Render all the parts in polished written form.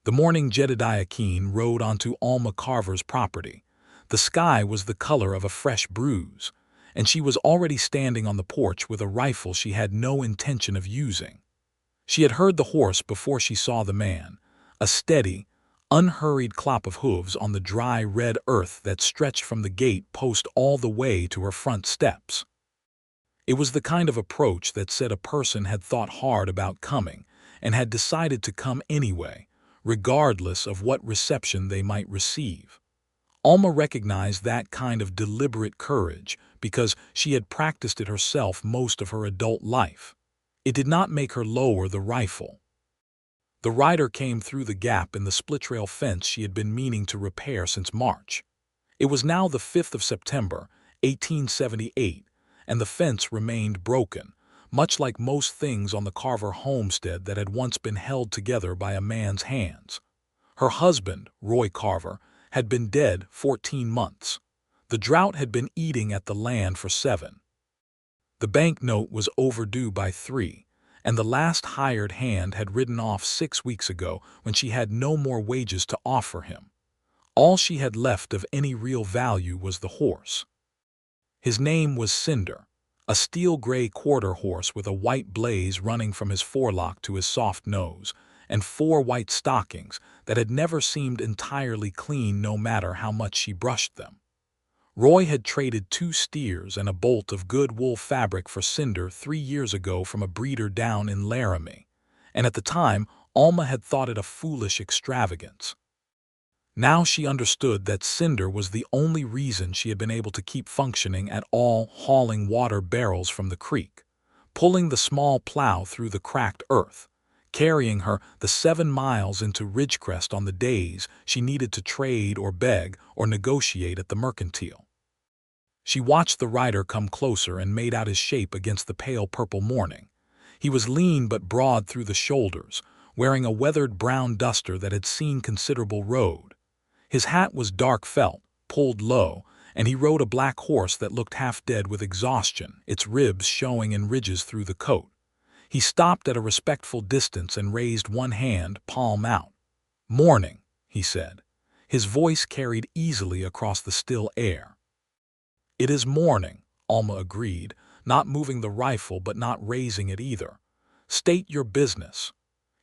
The morning Jedediah Keene rode onto Alma Carver's property. The sky was the color of a fresh bruise, and she was already standing on the porch with a rifle she had no intention of using. She had heard the horse before she saw the man, a steady, unhurried clop of hooves on the dry red earth that stretched from the gate post all the way to her front steps. It was the kind of approach that said a person had thought hard about coming and had decided to come anyway, regardless of what reception they might receive. Alma recognized that kind of deliberate courage because she had practiced it herself most of her adult life. It did not make her lower the rifle. The rider came through the gap in the split-rail fence she had been meaning to repair since March. It was now the 5th of September, 1878, and the fence remained broken, much like most things on the Carver homestead that had once been held together by a man's hands. Her husband, Roy Carver, had been dead 14 months. The drought had been eating at the land for 7. The banknote was overdue by 3, and the last hired hand had ridden off 6 weeks ago when she had no more wages to offer him. All she had left of any real value was the horse. His name was Cinder, a steel-gray quarter horse with a white blaze running from his forelock to his soft nose, and 4 white stockings that had never seemed entirely clean no matter how much she brushed them. Roy had traded 2 steers and a bolt of good wool fabric for Cinder 3 years ago from a breeder down in Laramie, and at the time Alma had thought it a foolish extravagance. Now she understood that Cinder was the only reason she had been able to keep functioning at all, hauling water barrels from the creek, pulling the small plow through the cracked earth, carrying her the 7 miles into Ridgecrest on the days she needed to trade or beg or negotiate at the mercantile. She watched the rider come closer and made out his shape against the pale purple morning. He was lean but broad through the shoulders, wearing a weathered brown duster that had seen considerable road. His hat was dark felt, pulled low, and he rode a black horse that looked half dead with exhaustion, its ribs showing in ridges through the coat. He stopped at a respectful distance and raised one hand, palm out. "Morning," he said. His voice carried easily across the still air. "It is morning," Alma agreed, not moving the rifle but not raising it either. "State your business."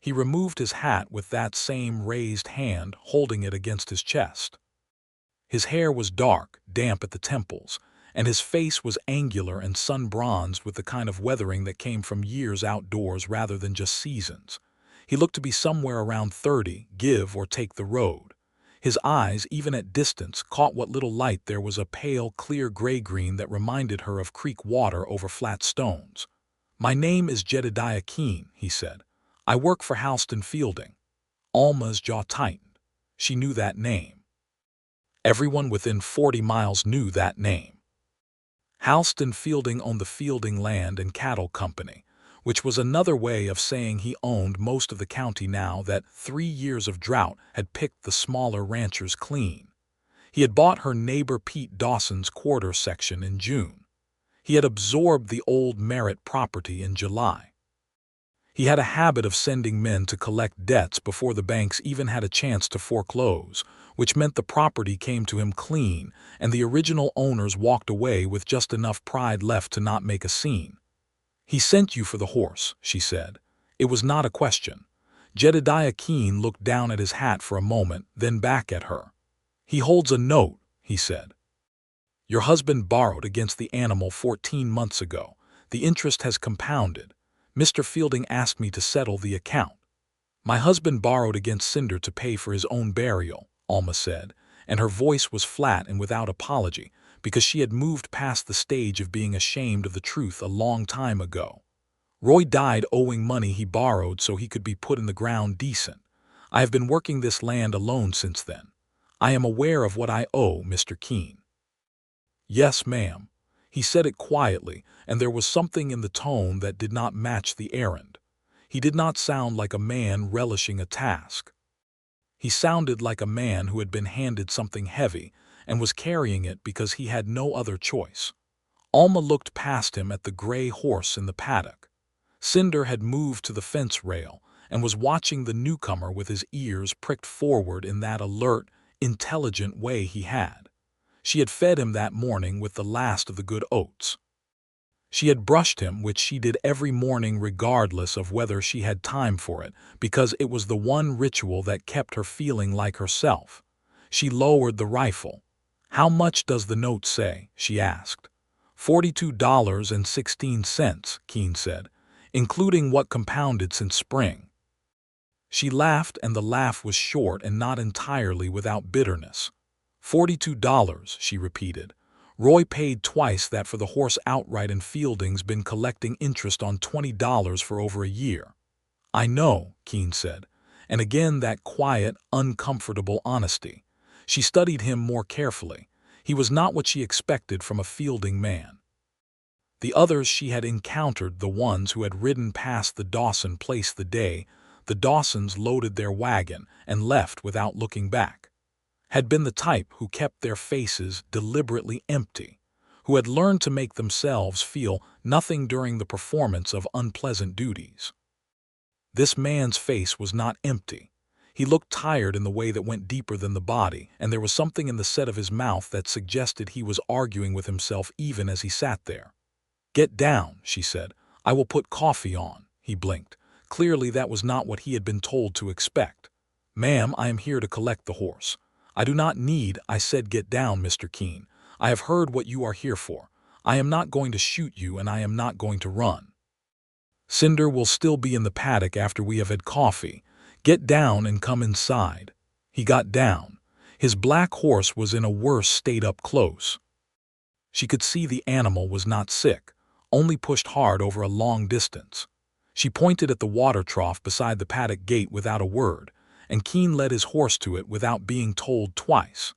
He removed his hat with that same raised hand, holding it against his chest. His hair was dark, damp at the temples, and his face was angular and sun-bronzed with the kind of weathering that came from years outdoors rather than just seasons. He looked to be somewhere around 30, give or take the road. His eyes, even at distance, caught what little light there was, a pale, clear gray-green that reminded her of creek water over flat stones. "My name is Jedediah Keene," he said. "I work for Halston Fielding." Alma's jaw tightened. She knew that name. Everyone within 40 miles knew that name. Halston Fielding owned the Fielding Land and Cattle Company, which was another way of saying he owned most of the county now that 3 years of drought had picked the smaller ranchers clean. He had bought her neighbor Pete Dawson's quarter section in June. He had absorbed the old Merritt property in July. He had a habit of sending men to collect debts before the banks even had a chance to foreclose, which meant the property came to him clean, and the original owners walked away with just enough pride left to not make a scene. "He sent you for the horse," she said. It was not a question. Jedediah Keene looked down at his hat for a moment, then back at her. "He holds a note," he said. "Your husband borrowed against the animal 14 months ago. The interest has compounded. Mr. Fielding asked me to settle the account." "My husband borrowed against Cinder to pay for his own burial," Alma said, and her voice was flat and without apology, because she had moved past the stage of being ashamed of the truth a long time ago. "Roy died owing money he borrowed so he could be put in the ground decent. I have been working this land alone since then. I am aware of what I owe, Mr. Keene." "Yes, ma'am." He said it quietly, and there was something in the tone that did not match the errand. He did not sound like a man relishing a task. He sounded like a man who had been handed something heavy and was carrying it because he had no other choice. Alma looked past him at the gray horse in the paddock. Cinder had moved to the fence rail, and was watching the newcomer with his ears pricked forward in that alert, intelligent way he had. She had fed him that morning with the last of the good oats. She had brushed him, which she did every morning regardless of whether she had time for it, because it was the one ritual that kept her feeling like herself. She lowered the rifle. "How much does the note say?" she asked. $42.16, Keene said, "including what compounded since spring." She laughed, and the laugh was short and not entirely without bitterness. $42, she repeated. "Roy paid twice that for the horse outright, and Fielding's been collecting interest on $20 for over a year." "I know," Keene said, and again that quiet, uncomfortable honesty. She studied him more carefully. He was not what she expected from a Fielding man. The others she had encountered, the ones who had ridden past the Dawson place the day the Dawsons loaded their wagon and left without looking back, had been the type who kept their faces deliberately empty, who had learned to make themselves feel nothing during the performance of unpleasant duties. This man's face was not empty. He looked tired in the way that went deeper than the body, and there was something in the set of his mouth that suggested he was arguing with himself even as he sat there. "Get down," she said. "I will put coffee on." He blinked. Clearly that was not what he had been told to expect. "Ma'am, I am here to collect the horse." "I do not need," I said. "Get down, Mr. Keene. I have heard what you are here for. I am not going to shoot you, and I am not going to run. Cinder will still be in the paddock after we have had coffee. Get down and come inside." He got down. His black horse was in a worse state up close. She could see the animal was not sick, only pushed hard over a long distance. She pointed at the water trough beside the paddock gate without a word, and Keene led his horse to it without being told twice.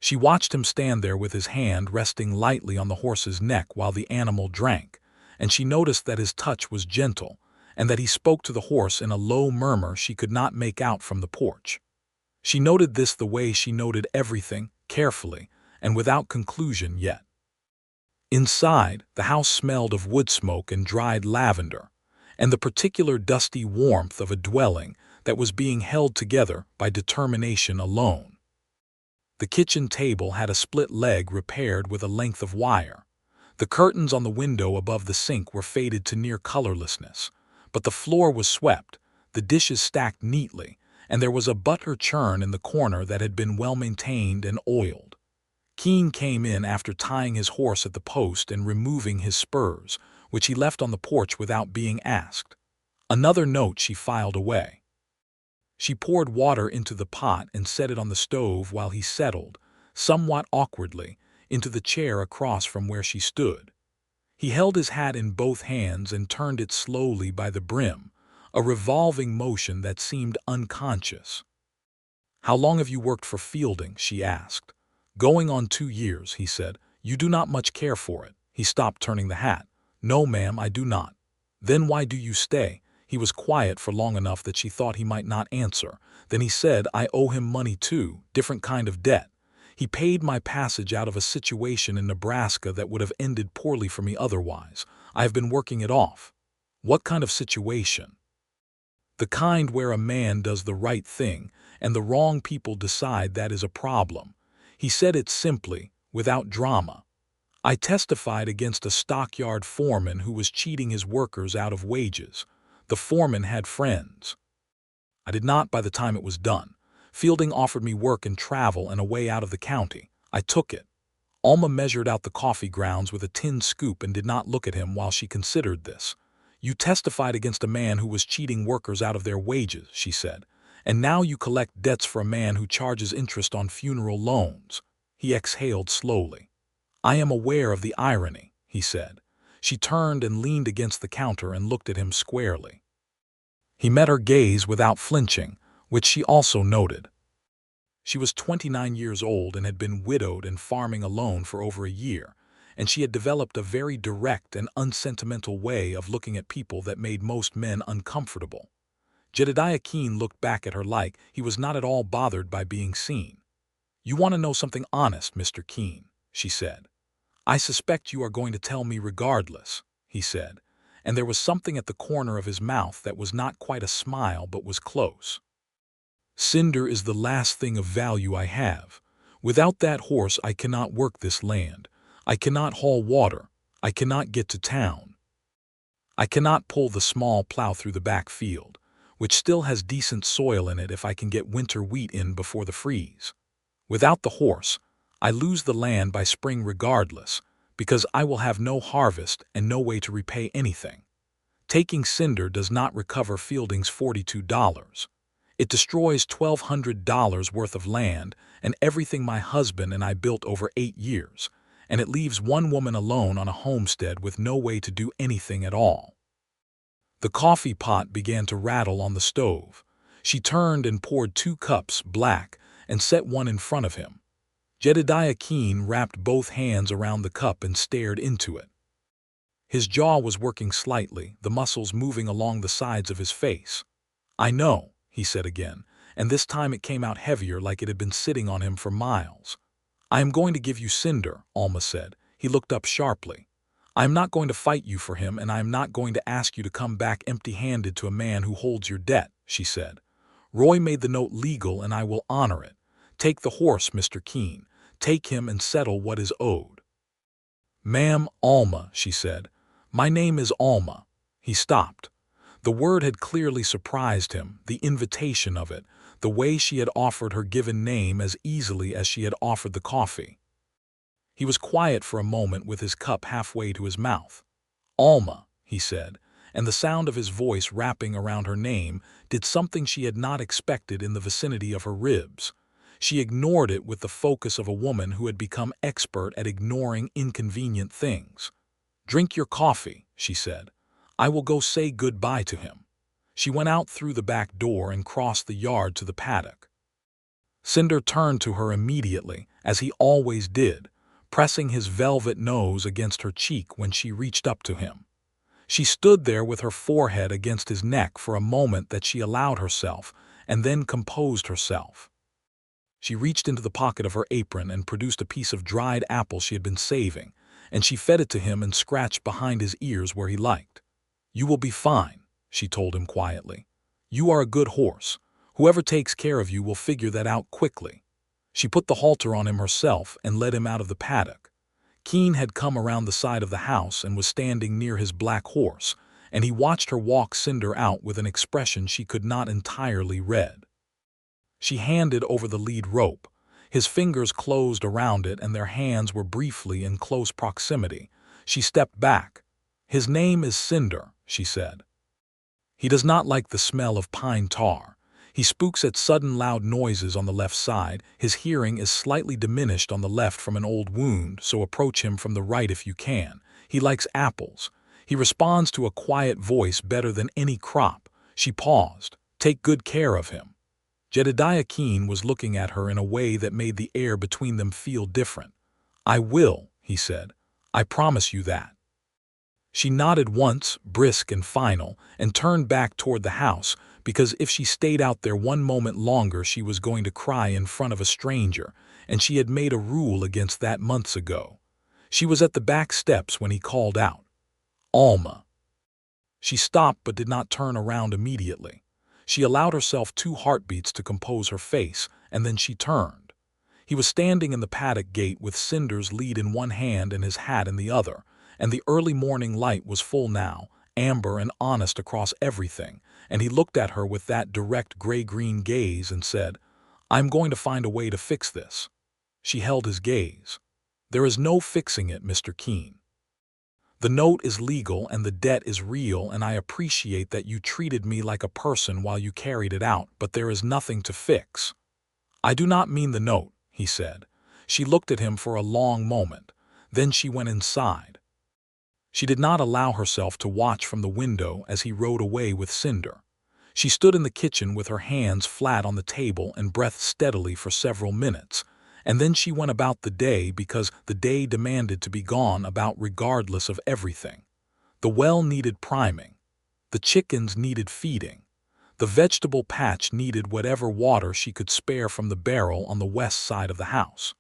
She watched him stand there with his hand resting lightly on the horse's neck while the animal drank, and she noticed that his touch was gentle, and that he spoke to the horse in a low murmur she could not make out from the porch. She noted this the way she noted everything, carefully, and without conclusion yet. Inside, the house smelled of wood smoke and dried lavender, and the particular dusty warmth of a dwelling that was being held together by determination alone. The kitchen table had a split leg repaired with a length of wire. The curtains on the window above the sink were faded to near colorlessness, but the floor was swept, the dishes stacked neatly, and there was a butter churn in the corner that had been well maintained and oiled. Keene came in after tying his horse at the post and removing his spurs, which he left on the porch without being asked. Another note she filed away. She poured water into the pot and set it on the stove while he settled, somewhat awkwardly, into the chair across from where she stood. He held his hat in both hands and turned it slowly by the brim, a revolving motion that seemed unconscious. "How long have you worked for Fielding?" she asked. "Going on 2 years, he said. "You do not much care for it." He stopped turning the hat. "No, ma'am, I do not." "Then why do you stay?" He was quiet for long enough that she thought he might not answer. Then he said, "I owe him money too, different kind of debt. He paid my passage out of a situation in Nebraska that would have ended poorly for me otherwise. I have been working it off." "What kind of situation?" "The kind where a man does the right thing, and the wrong people decide that is a problem." He said it simply, without drama. "I testified against a stockyard foreman who was cheating his workers out of wages. The foreman had friends. I did not by the time it was done. Fielding offered me work and travel and a way out of the county. I took it." Alma measured out the coffee grounds with a tin scoop and did not look at him while she considered this. "You testified against a man who was cheating workers out of their wages," she said, "and now you collect debts for a man who charges interest on funeral loans." He exhaled slowly. "I am aware of the irony," he said. She turned and leaned against the counter and looked at him squarely. He met her gaze without flinching, which she also noted. She was 29 years old and had been widowed and farming alone for over a year, and she had developed a very direct and unsentimental way of looking at people that made most men uncomfortable. Jedediah Keene looked back at her like he was not at all bothered by being seen. "You want to know something honest, Mr. Keene," she said. "I suspect you are going to tell me regardless," he said, and there was something at the corner of his mouth that was not quite a smile but was close. "Cinder is the last thing of value I have. Without that horse I cannot work this land. I cannot haul water. I cannot get to town. I cannot pull the small plow through the back field, which still has decent soil in it if I can get winter wheat in before the freeze. Without the horse, I lose the land by spring regardless, because I will have no harvest and no way to repay anything. Taking Cinder does not recover Fielding's $42. It destroys $1,200 worth of land and everything my husband and I built over 8 years, and it leaves one woman alone on a homestead with no way to do anything at all." The coffee pot began to rattle on the stove. She turned and poured 2 cups, black, and set one in front of him. Jedediah Keene wrapped both hands around the cup and stared into it. His jaw was working slightly, the muscles moving along the sides of his face. "I know," he said again, and this time it came out heavier like it had been sitting on him for miles. "I am going to give you Cinder," Alma said. He looked up sharply. "I am not going to fight you for him, and I am not going to ask you to come back empty-handed to a man who holds your debt," she said. "Roy made the note legal, and I will honor it. Take the horse, Mr. Keene. Take him and settle what is owed." "Ma'am, Alma," she said. "My name is Alma." He stopped. The word had clearly surprised him, the invitation of it, the way she had offered her given name as easily as she had offered the coffee. He was quiet for a moment with his cup halfway to his mouth. "Alma," he said, and the sound of his voice wrapping around her name did something she had not expected in the vicinity of her ribs. She ignored it with the focus of a woman who had become expert at ignoring inconvenient things. "Drink your coffee," she said. "I will go say goodbye to him." She went out through the back door and crossed the yard to the paddock. Cinder turned to her immediately, as he always did, pressing his velvet nose against her cheek when she reached up to him. She stood there with her forehead against his neck for a moment that she allowed herself, and then composed herself. She reached into the pocket of her apron and produced a piece of dried apple she had been saving, and she fed it to him and scratched behind his ears where he liked. "You will be fine," she told him quietly. "You are a good horse. Whoever takes care of you will figure that out quickly." She put the halter on him herself and led him out of the paddock. Keene had come around the side of the house and was standing near his black horse, and he watched her walk Cinder out with an expression she could not entirely read. She handed over the lead rope. His fingers closed around it and their hands were briefly in close proximity. She stepped back. "His name is Cinder," she said. "He does not like the smell of pine tar. He spooks at sudden loud noises on the left side. His hearing is slightly diminished on the left from an old wound, so approach him from the right if you can. He likes apples. He responds to a quiet voice better than any crop." She paused. "Take good care of him." Jedediah Keene was looking at her in a way that made the air between them feel different. "I will," he said. "I promise you that." She nodded once, brisk and final, and turned back toward the house, because if she stayed out there one moment longer she was going to cry in front of a stranger, and she had made a rule against that months ago. She was at the back steps when he called out, "Alma." She stopped but did not turn around immediately. She allowed herself 2 heartbeats to compose her face, and then she turned. He was standing in the paddock gate with Cinder's lead in one hand and his hat in the other, and the early morning light was full now, amber and honest across everything, and he looked at her with that direct gray-green gaze and said, "I'm going to find a way to fix this." She held his gaze. "There is no fixing it, Mr. Keene. The note is legal and the debt is real, and I appreciate that you treated me like a person while you carried it out, but there is nothing to fix." "I do not mean the note," he said. She looked at him for a long moment. Then she went inside. She did not allow herself to watch from the window as he rode away with Cinder. She stood in the kitchen with her hands flat on the table and breathed steadily for several minutes, and then she went about the day because the day demanded to be gone about regardless of everything. The well needed priming. The chickens needed feeding. The vegetable patch needed whatever water she could spare from the barrel on the west side of the house.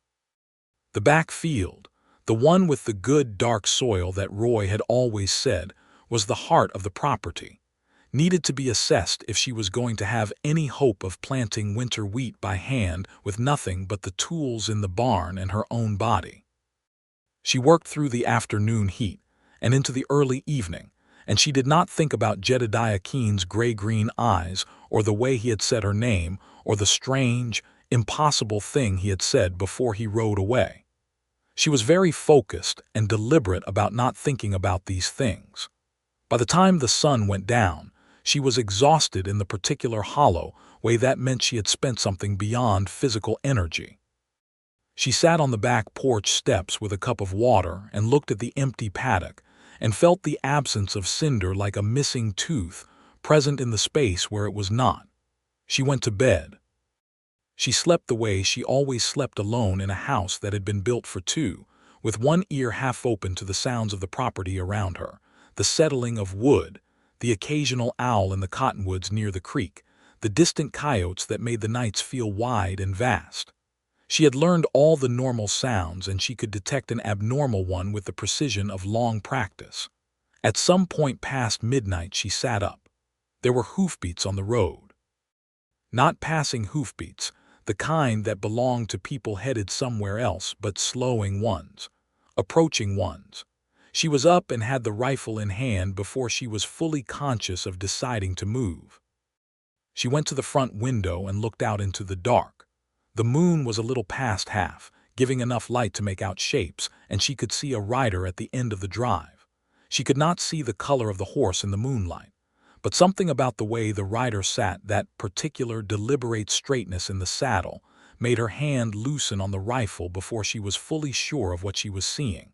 The back field, the one with the good dark soil that Roy had always said, was the heart of the property, needed to be assessed if she was going to have any hope of planting winter wheat by hand with nothing but the tools in the barn and her own body. She worked through the afternoon heat and into the early evening, and she did not think about Jedediah Keene's gray-green eyes or the way he had said her name or the strange, impossible thing he had said before he rode away. She was very focused and deliberate about not thinking about these things. By the time the sun went down, she was exhausted in the particular hollow way that meant she had spent something beyond physical energy. She sat on the back porch steps with a cup of water and looked at the empty paddock and felt the absence of Cinder like a missing tooth present in the space where it was not. She went to bed. She slept the way she always slept alone in a house that had been built for two, with one ear half open to the sounds of the property around her, the settling of wood, the occasional owl in the cottonwoods near the creek, the distant coyotes that made the nights feel wide and vast. She had learned all the normal sounds, and she could detect an abnormal one with the precision of long practice. At some point past midnight she sat up. There were hoofbeats on the road. Not passing hoofbeats, the kind that belonged to people headed somewhere else, but slowing ones, approaching ones. She was up and had the rifle in hand before she was fully conscious of deciding to move. She went to the front window and looked out into the dark. The moon was a little past half, giving enough light to make out shapes, and she could see a rider at the end of the drive. She could not see the color of the horse in the moonlight, but something about the way the rider sat, that particular deliberate straightness in the saddle, made her hand loosen on the rifle before she was fully sure of what she was seeing.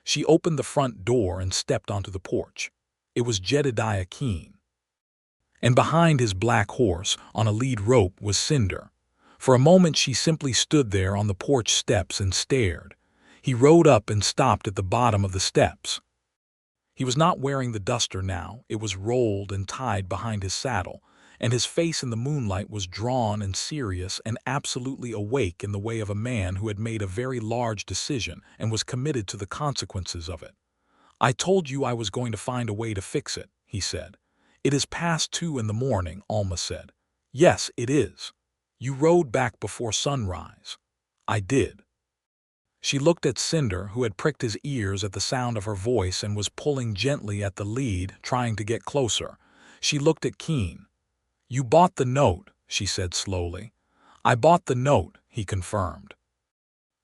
She opened the front door and stepped onto the porch. It was Jedediah Keene. And behind his black horse, on a lead rope, was Cinder. For a moment she simply stood there on the porch steps and stared. He rode up and stopped at the bottom of the steps. He was not wearing the duster now. It was rolled and tied behind his saddle, and his face in the moonlight was drawn and serious and absolutely awake in the way of a man who had made a very large decision and was committed to the consequences of it. "I told you I was going to find a way to fix it," he said. "It is past 2 in the morning," Alma said. "Yes, it is. You rode back before sunrise." "I did." She looked at Cinder, who had pricked his ears at the sound of her voice and was pulling gently at the lead, trying to get closer. She looked at Keene. "You bought the note," she said slowly. "I bought the note," he confirmed.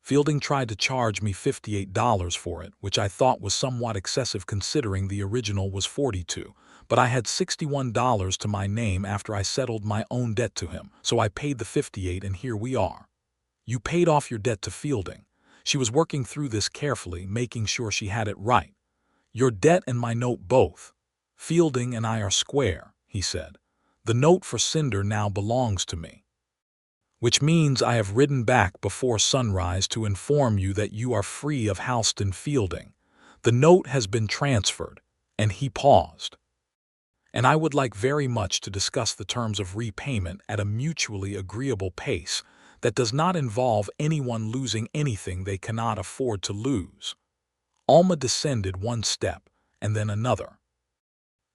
"Fielding tried to charge me $58 for it, which I thought was somewhat excessive considering the original was $42, but I had $61 to my name after I settled my own debt to him, so I paid the $58 and here we are." "You paid off your debt to Fielding." She was working through this carefully, making sure she had it right. "Your debt and my note both. Fielding and I are square," he said. "The note for Cinder now belongs to me. Which means I have ridden back before sunrise to inform you that you are free of Halston Fielding. The note has been transferred," and he paused. "And I would like very much to discuss the terms of repayment at a mutually agreeable pace that does not involve anyone losing anything they cannot afford to lose." Alma descended one step, and then another.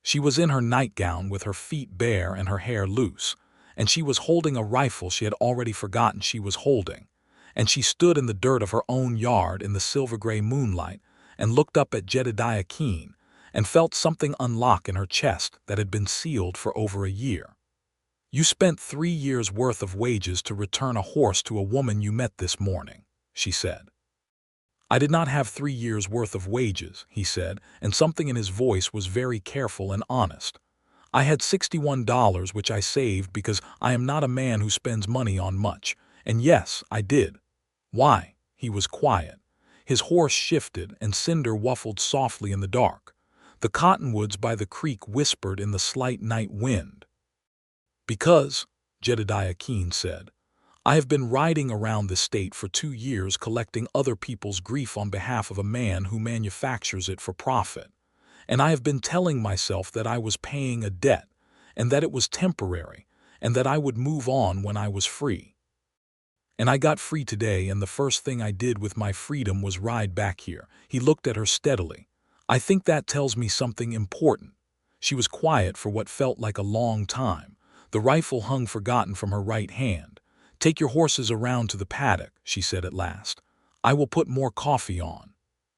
She was in her nightgown with her feet bare and her hair loose, and she was holding a rifle she had already forgotten she was holding, and she stood in the dirt of her own yard in the silver-gray moonlight and looked up at Jedediah Keene and felt something unlock in her chest that had been sealed for over a year. "You spent 3 years' worth of wages to return a horse to a woman you met this morning," she said. "I did not have 3 years' worth of wages," he said, and something in his voice was very careful and honest. "I had $61 which I saved because I am not a man who spends money on much, and yes, I did." "Why?" He was quiet. His horse shifted and Cinder whuffled softly in the dark. The cottonwoods by the creek whispered in the slight night wind. "Because," Jedediah Keene said, "I have been riding around the state for 2 years collecting other people's grief on behalf of a man who manufactures it for profit. And I have been telling myself that I was paying a debt, and that it was temporary, and that I would move on when I was free. And I got free today, and the first thing I did with my freedom was ride back here." He looked at her steadily. I think that tells me something important. She was quiet for what felt like a long time. The rifle hung forgotten from her right hand. Take your horses around to the paddock, she said at last. I will put more coffee on.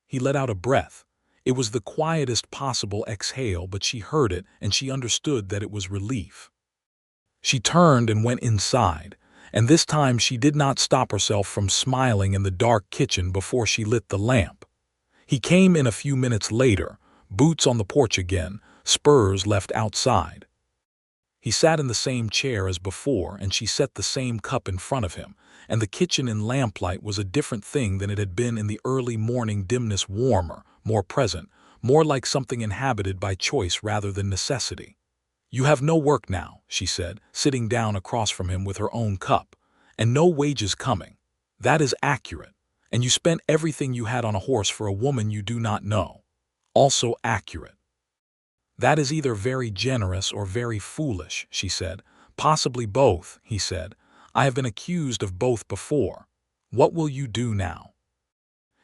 He let out a breath. It was the quietest possible exhale, but she heard it and she understood that it was relief. She turned and went inside, and this time she did not stop herself from smiling in the dark kitchen before she lit the lamp. He came in a few minutes later, boots on the porch again, spurs left outside. He sat in the same chair as before, and she set the same cup in front of him, and the kitchen in lamplight was a different thing than it had been in the early morning dimness, warmer, more present, more like something inhabited by choice rather than necessity. You have no work now, she said, sitting down across from him with her own cup, and no wages coming. That is accurate, and you spent everything you had on a horse for a woman you do not know. Also accurate. That is either very generous or very foolish, she said. Possibly both, he said. I have been accused of both before. What will you do now?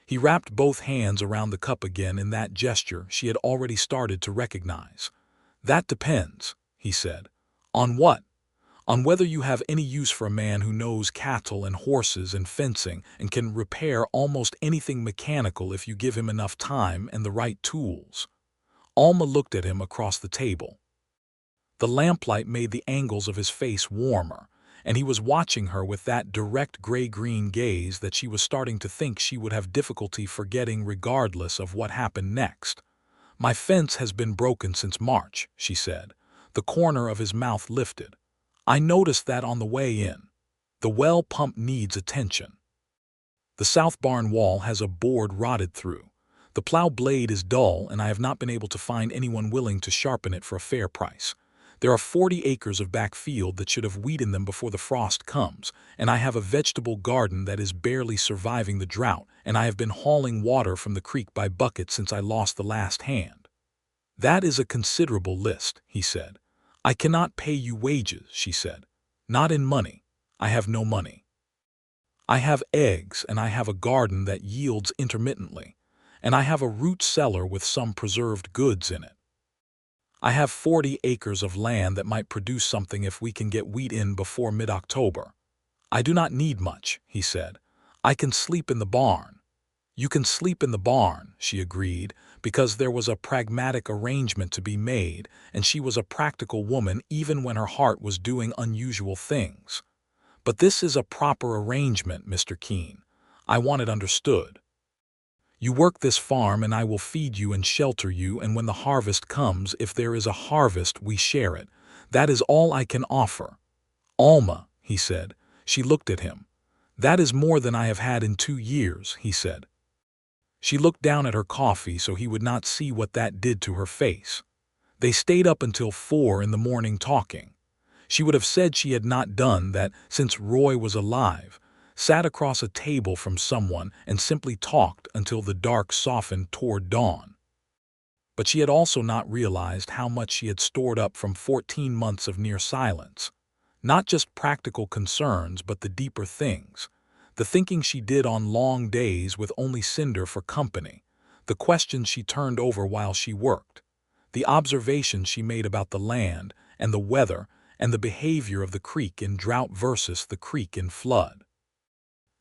He wrapped both hands around the cup again in that gesture she had already started to recognize. That depends, he said. On what? On whether you have any use for a man who knows cattle and horses and fencing and can repair almost anything mechanical if you give him enough time and the right tools. Alma looked at him across the table. The lamplight made the angles of his face warmer, and he was watching her with that direct gray-green gaze that she was starting to think she would have difficulty forgetting regardless of what happened next. My fence has been broken since March, she said. The corner of his mouth lifted. I noticed that on the way in. The well pump needs attention. The south barn wall has a board rotted through. The plow blade is dull, and I have not been able to find anyone willing to sharpen it for a fair price. There are 40 acres of back field that should have wheat in them before the frost comes, and I have a vegetable garden that is barely surviving the drought, and I have been hauling water from the creek by bucket since I lost the last hand. That is a considerable list, he said. I cannot pay you wages, she said. Not in money. I have no money. I have eggs, and I have a garden that yields intermittently, and I have a root cellar with some preserved goods in it. I have 40 acres of land that might produce something if we can get wheat in before mid-October. I do not need much, he said. I can sleep in the barn. You can sleep in the barn, she agreed, because there was a pragmatic arrangement to be made, and she was a practical woman even when her heart was doing unusual things. But this is a proper arrangement, Mr. Keene. I want it understood. You work this farm and I will feed you and shelter you, and when the harvest comes, if there is a harvest, we share it. That is all I can offer. Alma, he said. She looked at him. That is more than I have had in 2 years, he said. She looked down at her coffee so he would not see what that did to her face. They stayed up until 4 in the morning talking. She would have said she had not done that since Roy was alive, sat across a table from someone and simply talked until the dark softened toward dawn. But she had also not realized how much she had stored up from 14 months of near silence. Not just practical concerns, but the deeper things. The thinking she did on long days with only Cinder for company. The questions she turned over while she worked. The observations she made about the land and the weather and the behavior of the creek in drought versus the creek in flood.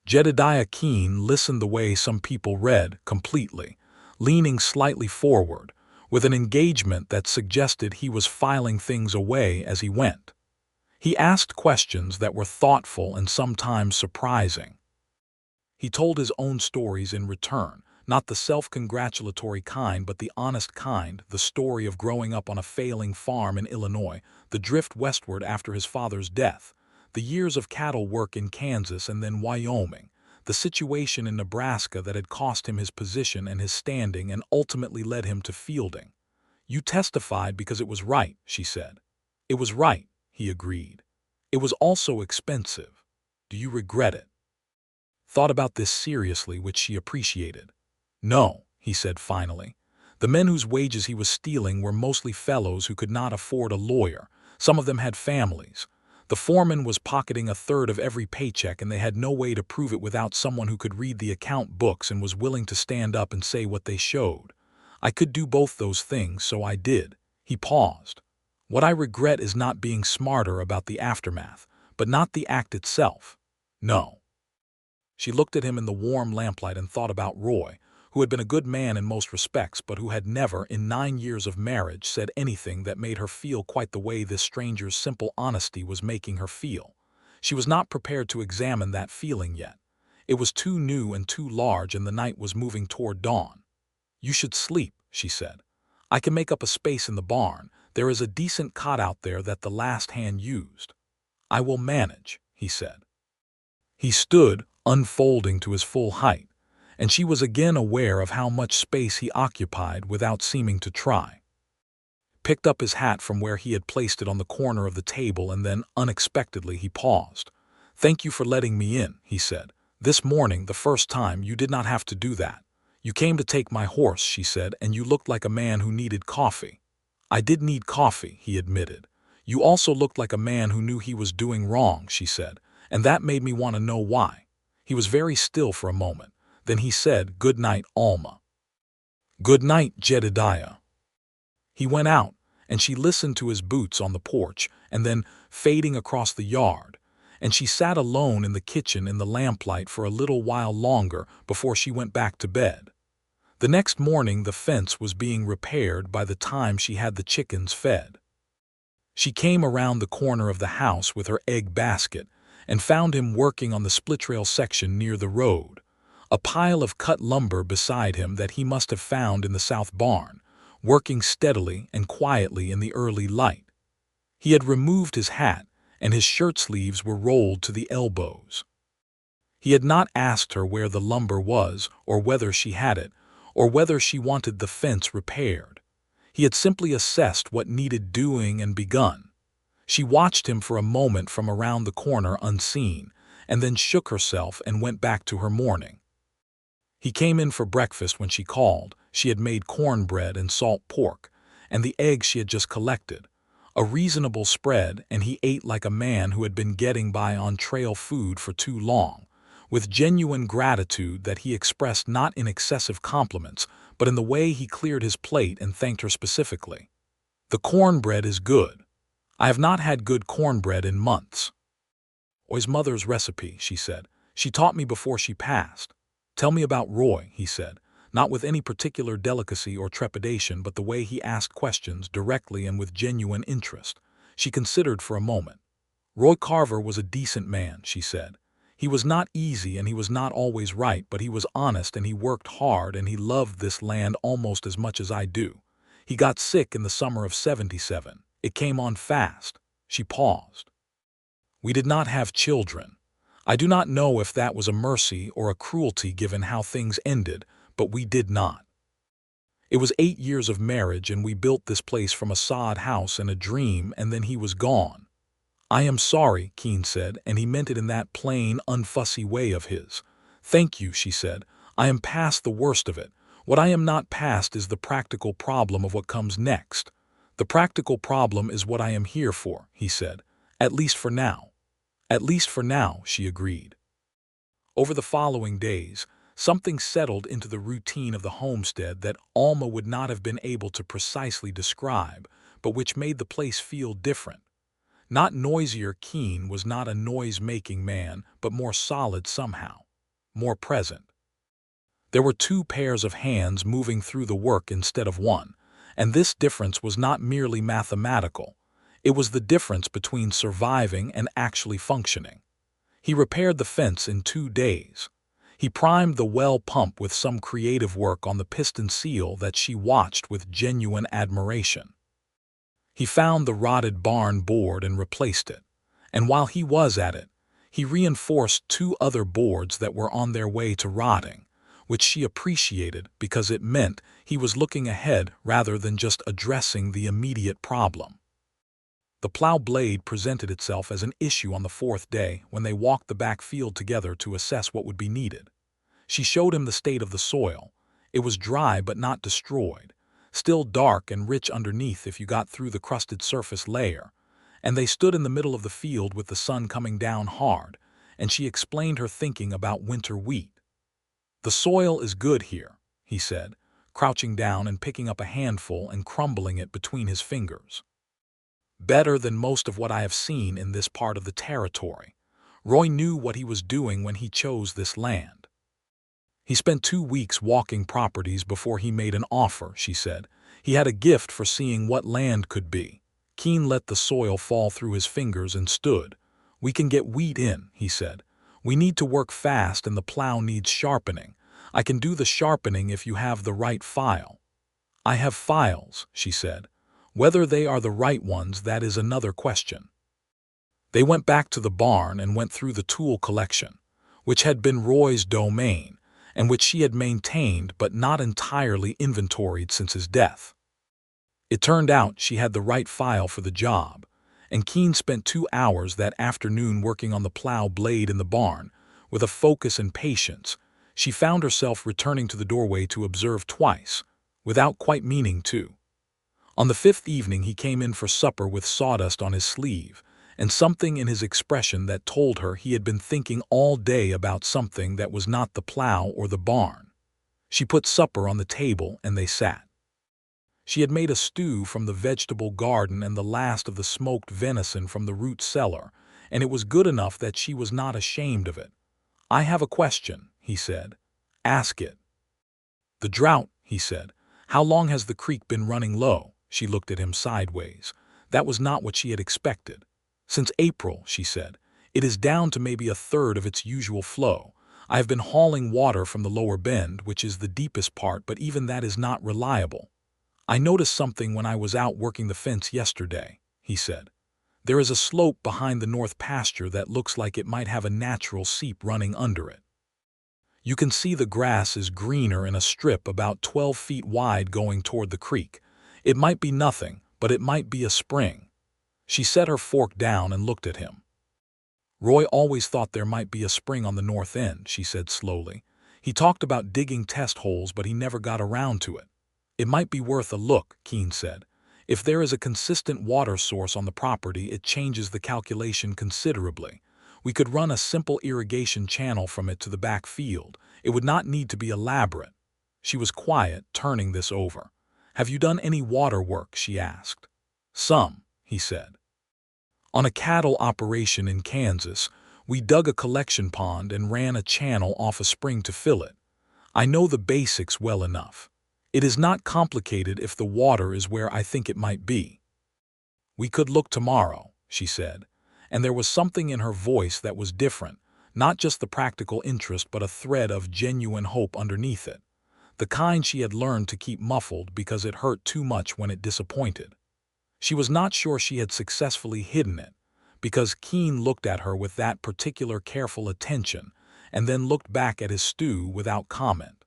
Jedediah Keene listened the way some people read, completely, leaning slightly forward, with an engagement that suggested he was filing things away as he went. He asked questions that were thoughtful and sometimes surprising. He told his own stories in return, not the self-congratulatory kind but the honest kind, the story of growing up on a failing farm in Illinois, the drift westward after his father's death, the years of cattle work in Kansas and then Wyoming, the situation in Nebraska that had cost him his position and his standing and ultimately led him to Fielding. You testified because it was right, she said. It was right, he agreed. It was also expensive. Do you regret it? Thought about this seriously, which she appreciated. No, he said finally. The men whose wages he was stealing were mostly fellows who could not afford a lawyer. Some of them had families. The foreman was pocketing 1/3 of every paycheck, and they had no way to prove it without someone who could read the account books and was willing to stand up and say what they showed. I could do both those things, so I did. He paused. What I regret is not being smarter about the aftermath, but not the act itself. No. She looked at him in the warm lamplight and thought about Roy, who had been a good man in most respects, but who had never, in 9 years of marriage, said anything that made her feel quite the way this stranger's simple honesty was making her feel. She was not prepared to examine that feeling yet. It was too new and too large, and the night was moving toward dawn. "You should sleep," she said. "I can make up a space in the barn. There is a decent cot out there that the last hand used." "I will manage," he said. He stood, unfolding to his full height, and she was again aware of how much space he occupied without seeming to try. Picked up his hat from where he had placed it on the corner of the table, and then, unexpectedly, he paused. "Thank you for letting me in," he said. "This morning, the first time, you did not have to do that. You came to take my horse," she said, "and you looked like a man who needed coffee." "I did need coffee," he admitted. "You also looked like a man who knew he was doing wrong," she said, "and that made me want to know why." He was very still for a moment. Then he said, "Good night, Alma." "Good night, Jedediah." He went out, and she listened to his boots on the porch, and then fading across the yard, and she sat alone in the kitchen in the lamplight for a little while longer before she went back to bed. The next morning the fence was being repaired by the time she had the chickens fed. She came around the corner of the house with her egg basket and found him working on the split rail section near the road, a pile of cut lumber beside him that he must have found in the south barn, working steadily and quietly in the early light. He had removed his hat, and his shirt sleeves were rolled to the elbows. He had not asked her where the lumber was, or whether she had it, or whether she wanted the fence repaired. He had simply assessed what needed doing and begun. She watched him for a moment from around the corner unseen, and then shook herself and went back to her morning. He came in for breakfast when she called. She had made cornbread and salt pork, and the eggs she had just collected. A reasonable spread, and he ate like a man who had been getting by on trail food for too long, with genuine gratitude that he expressed not in excessive compliments, but in the way he cleared his plate and thanked her specifically. "The cornbread is good. I have not had good cornbread in months." "Roy's mother's recipe," she said. "She taught me before she passed." "Tell me about Roy," he said, not with any particular delicacy or trepidation, but the way he asked questions directly and with genuine interest. She considered for a moment. "Roy Carver was a decent man," she said. "He was not easy and he was not always right, but he was honest and he worked hard and he loved this land almost as much as I do. He got sick in the summer of '77. It came on fast." She paused. "We did not have children. I do not know if that was a mercy or a cruelty given how things ended, but we did not. It was 8 years of marriage, and we built this place from a sod house and a dream, and then he was gone." "I am sorry," Keene said, and he meant it in that plain, unfussy way of his. "Thank you," she said. "I am past the worst of it. What I am not past is the practical problem of what comes next." "The practical problem is what I am here for," he said. "At least for now." "At least for now," she agreed. Over the following days, something settled into the routine of the homestead that Alma would not have been able to precisely describe, but which made the place feel different. Not noisier. Keene was not a noise-making man, but more solid somehow, more present. There were 2 pairs of hands moving through the work instead of one, and this difference was not merely mathematical. It was the difference between surviving and actually functioning. He repaired the fence in 2 days. He primed the well pump with some creative work on the piston seal that she watched with genuine admiration. He found the rotted barn board and replaced it, and while he was at it, he reinforced 2 other boards that were on their way to rotting, which she appreciated because it meant he was looking ahead rather than just addressing the immediate problem. The plow blade presented itself as an issue on the 4th day when they walked the back field together to assess what would be needed. She showed him the state of the soil. It was dry but not destroyed, still dark and rich underneath if you got through the crusted surface layer, and they stood in the middle of the field with the sun coming down hard, and she explained her thinking about winter wheat. "The soil is good here," he said. crouching down and picking up a handful and crumbling it between his fingers. Better than most of what I have seen in this part of the territory. Roy knew what he was doing when he chose this land. He spent 2 weeks walking properties before he made an offer, she said. He had a gift for seeing what land could be. Keene let the soil fall through his fingers and stood. We can get wheat in, he said. We need to work fast and the plow needs sharpening. I can do the sharpening if you have the right file. I have files, she said. Whether they are the right ones, that is another question. They went back to the barn and went through the tool collection, which had been Roy's domain, and which she had maintained but not entirely inventoried since his death. It turned out she had the right file for the job, and Keene spent 2 hours that afternoon working on the plow blade in the barn. With a focus and patience, she found herself returning to the doorway to observe twice, without quite meaning to. On the 5th evening he came in for supper with sawdust on his sleeve, and something in his expression that told her he had been thinking all day about something that was not the plow or the barn. She put supper on the table and they sat. She had made a stew from the vegetable garden and the last of the smoked venison from the root cellar, and it was good enough that she was not ashamed of it. I have a question, he said. Ask it. The drought, he said. How long has the creek been running low? She looked at him sideways. That was not what she had expected. Since April, she said. It is down to maybe 1/3 of its usual flow. I have been hauling water from the lower bend, which is the deepest part, but even that is not reliable. I noticed something when I was out working the fence yesterday, he said. There is a slope behind the north pasture that looks like it might have a natural seep running under it. You can see the grass is greener in a strip about 12 feet wide going toward the creek. It might be nothing, but it might be a spring. She set her fork down and looked at him. Roy always thought there might be a spring on the north end, she said slowly. He talked about digging test holes, but he never got around to it. It might be worth a look, Keene said. If there is a consistent water source on the property, it changes the calculation considerably. We could run a simple irrigation channel from it to the back field. It would not need to be elaborate. She was quiet, turning this over. Have you done any water work? She asked. Some, he said. On a cattle operation in Kansas, we dug a collection pond and ran a channel off a spring to fill it. I know the basics well enough. It is not complicated if the water is where I think it might be. We could look tomorrow, she said, and there was something in her voice that was different, not just the practical interest but a thread of genuine hope underneath it, the kind she had learned to keep muffled because it hurt too much when it disappointed. She was not sure she had successfully hidden it, because Keene looked at her with that particular careful attention and then looked back at his stew without comment.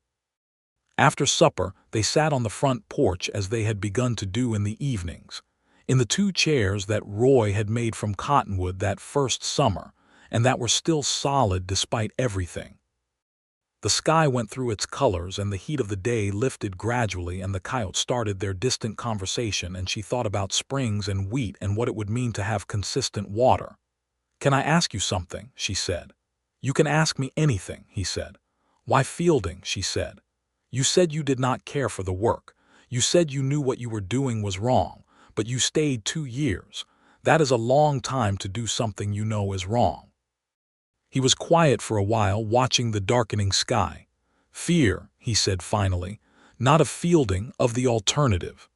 After supper, they sat on the front porch as they had begun to do in the evenings, in the 2 chairs that Roy had made from cottonwood that first summer, and that were still solid despite everything. The sky went through its colors and the heat of the day lifted gradually, and the coyotes started their distant conversation, and she thought about springs and wheat and what it would mean to have consistent water. Can I ask you something? She said. You can ask me anything, he said. Why fielding? She said. You said you did not care for the work. You said you knew what you were doing was wrong, but you stayed 2 years. That is a long time to do something you know is wrong. He was quiet for a while, watching the darkening sky. Fear, he said finally, not of fielding, of the alternative.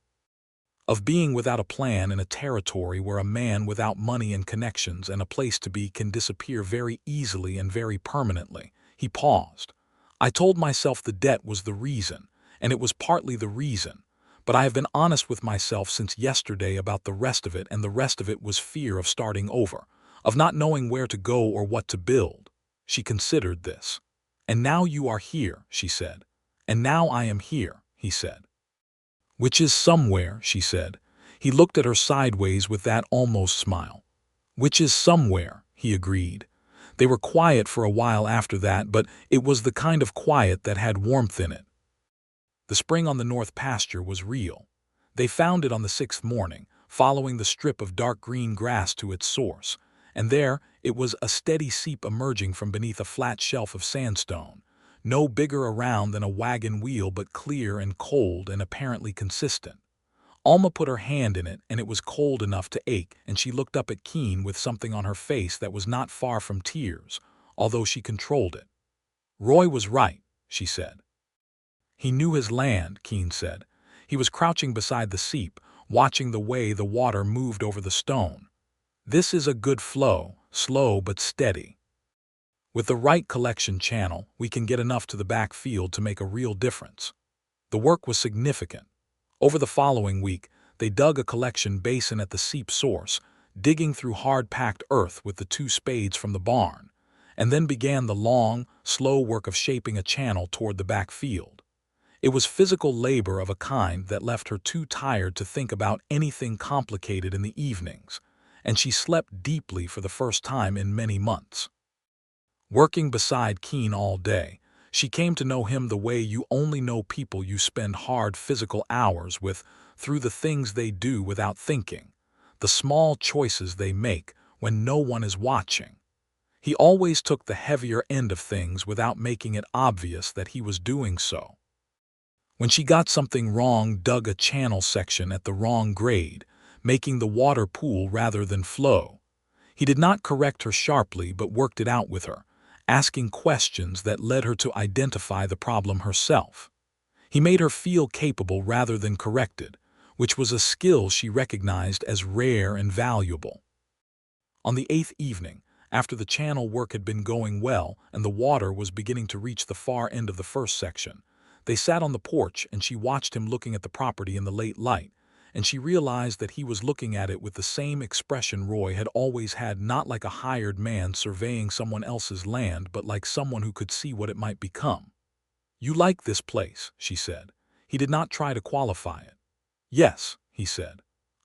Of being without a plan in a territory where a man without money and connections and a place to be can disappear very easily and very permanently. He paused. I told myself the debt was the reason, and it was partly the reason, but I have been honest with myself since yesterday about the rest of it, and the rest of it was fear of starting over, of not knowing where to go or what to build. She considered this. And now you are here, she said. And now I am here, he said. Which is somewhere, she said. He looked at her sideways with that almost smile. Which is somewhere, he agreed. They were quiet for a while after that, but it was the kind of quiet that had warmth in it. The spring on the north pasture was real. They found it on the 6th morning, following the strip of dark green grass to its source, and there it was, a steady seep emerging from beneath a flat shelf of sandstone. no bigger around than a wagon wheel but clear and cold and apparently consistent. Alma put her hand in it, and it was cold enough to ache, and she looked up at Keene with something on her face that was not far from tears, although she controlled it. "Roy was right," she said. "He knew his land," Keene said. He was crouching beside the seep, watching the way the water moved over the stone. "This is a good flow, slow but steady. With the right collection channel, we can get enough to the back field to make a real difference." The work was significant. Over the following week, they dug a collection basin at the seep source, digging through hard-packed earth with the 2 spades from the barn, and then began the long, slow work of shaping a channel toward the back field. It was physical labor of a kind that left her too tired to think about anything complicated in the evenings, and she slept deeply for the first time in many months. Working beside Keene all day, she came to know him the way you only know people you spend hard physical hours with, through the things they do without thinking, the small choices they make when no one is watching. He always took the heavier end of things without making it obvious that he was doing so. When she got something wrong, dug a channel section at the wrong grade, making the water pool rather than flow, he did not correct her sharply but worked it out with her, asking questions that led her to identify the problem herself. He made her feel capable rather than corrected, which was a skill she recognized as rare and valuable. On the 8th evening, after the channel work had been going well and the water was beginning to reach the far end of the first section, they sat on the porch and she watched him looking at the property in the late light, and she realized that he was looking at it with the same expression Roy had always had, not like a hired man surveying someone else's land, but like someone who could see what it might become. "You like this place," she said. He did not try to qualify it. "Yes," he said,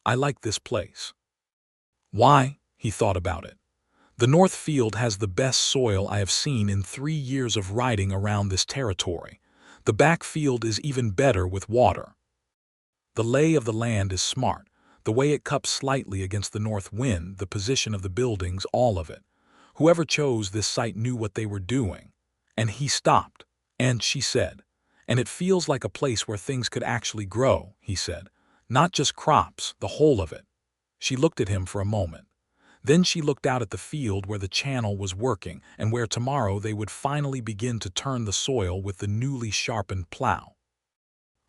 "I like this place." "Why?" He thought about it. "The North Field has the best soil I have seen in 3 years of riding around this territory. The back field is even better with water. The lay of the land is smart, the way it cups slightly against the north wind, the position of the buildings, all of it. Whoever chose this site knew what they were doing." And he stopped, and she said, "And it feels like a place where things could actually grow," he said. "Not just crops, the whole of it." She looked at him for a moment. Then she looked out at the field where the channel was working and where tomorrow they would finally begin to turn the soil with the newly sharpened plow.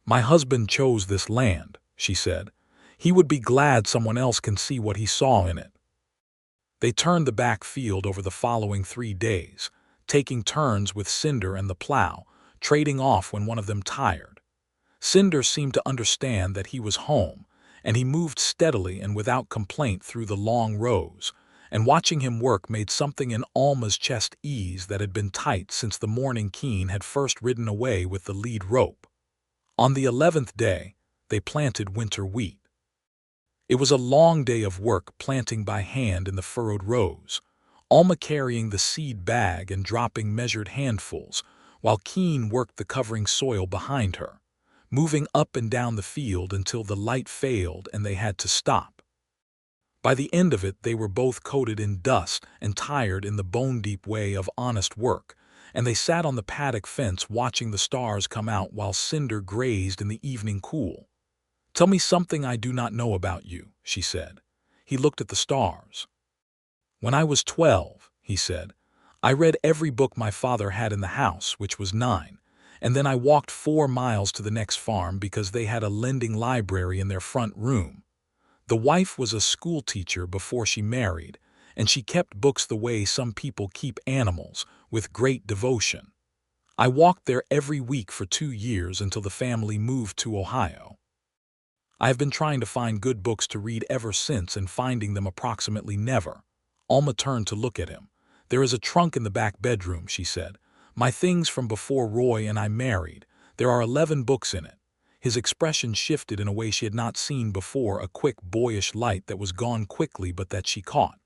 "My husband chose this land," she said. "He would be glad someone else can see what he saw in it." They turned the back field over the following 3 days, taking turns with Cinder and the plow, trading off when one of them tired. Cinder seemed to understand that he was home, and he moved steadily and without complaint through the long rows, and watching him work made something in Alma's chest ease that had been tight since the morning Keene had first ridden away with the lead rope. On the 11th day, they planted winter wheat. It was a long day of work planting by hand in the furrowed rows, Alma carrying the seed bag and dropping measured handfuls, while Keene worked the covering soil behind her, moving up and down the field until the light failed and they had to stop. By the end of it, they were both coated in dust and tired in the bone-deep way of honest work, and they sat on the paddock fence watching the stars come out while Cinder grazed in the evening cool. "Tell me something I do not know about you," she said. He looked at the stars. "When I was 12, he said, "I read every book my father had in the house, which was 9, and then I walked 4 miles to the next farm because they had a lending library in their front room. The wife was a school teacher before she married, and she kept books the way some people keep animals, with great devotion. I walked there every week for 2 years until the family moved to Ohio. I have been trying to find good books to read ever since and finding them approximately never." Alma turned to look at him. "There is a trunk in the back bedroom," she said. "My things from before Roy and I married. There are 11 books in it." His expression shifted in a way she had not seen before, a quick, boyish light that was gone quickly but that she caught.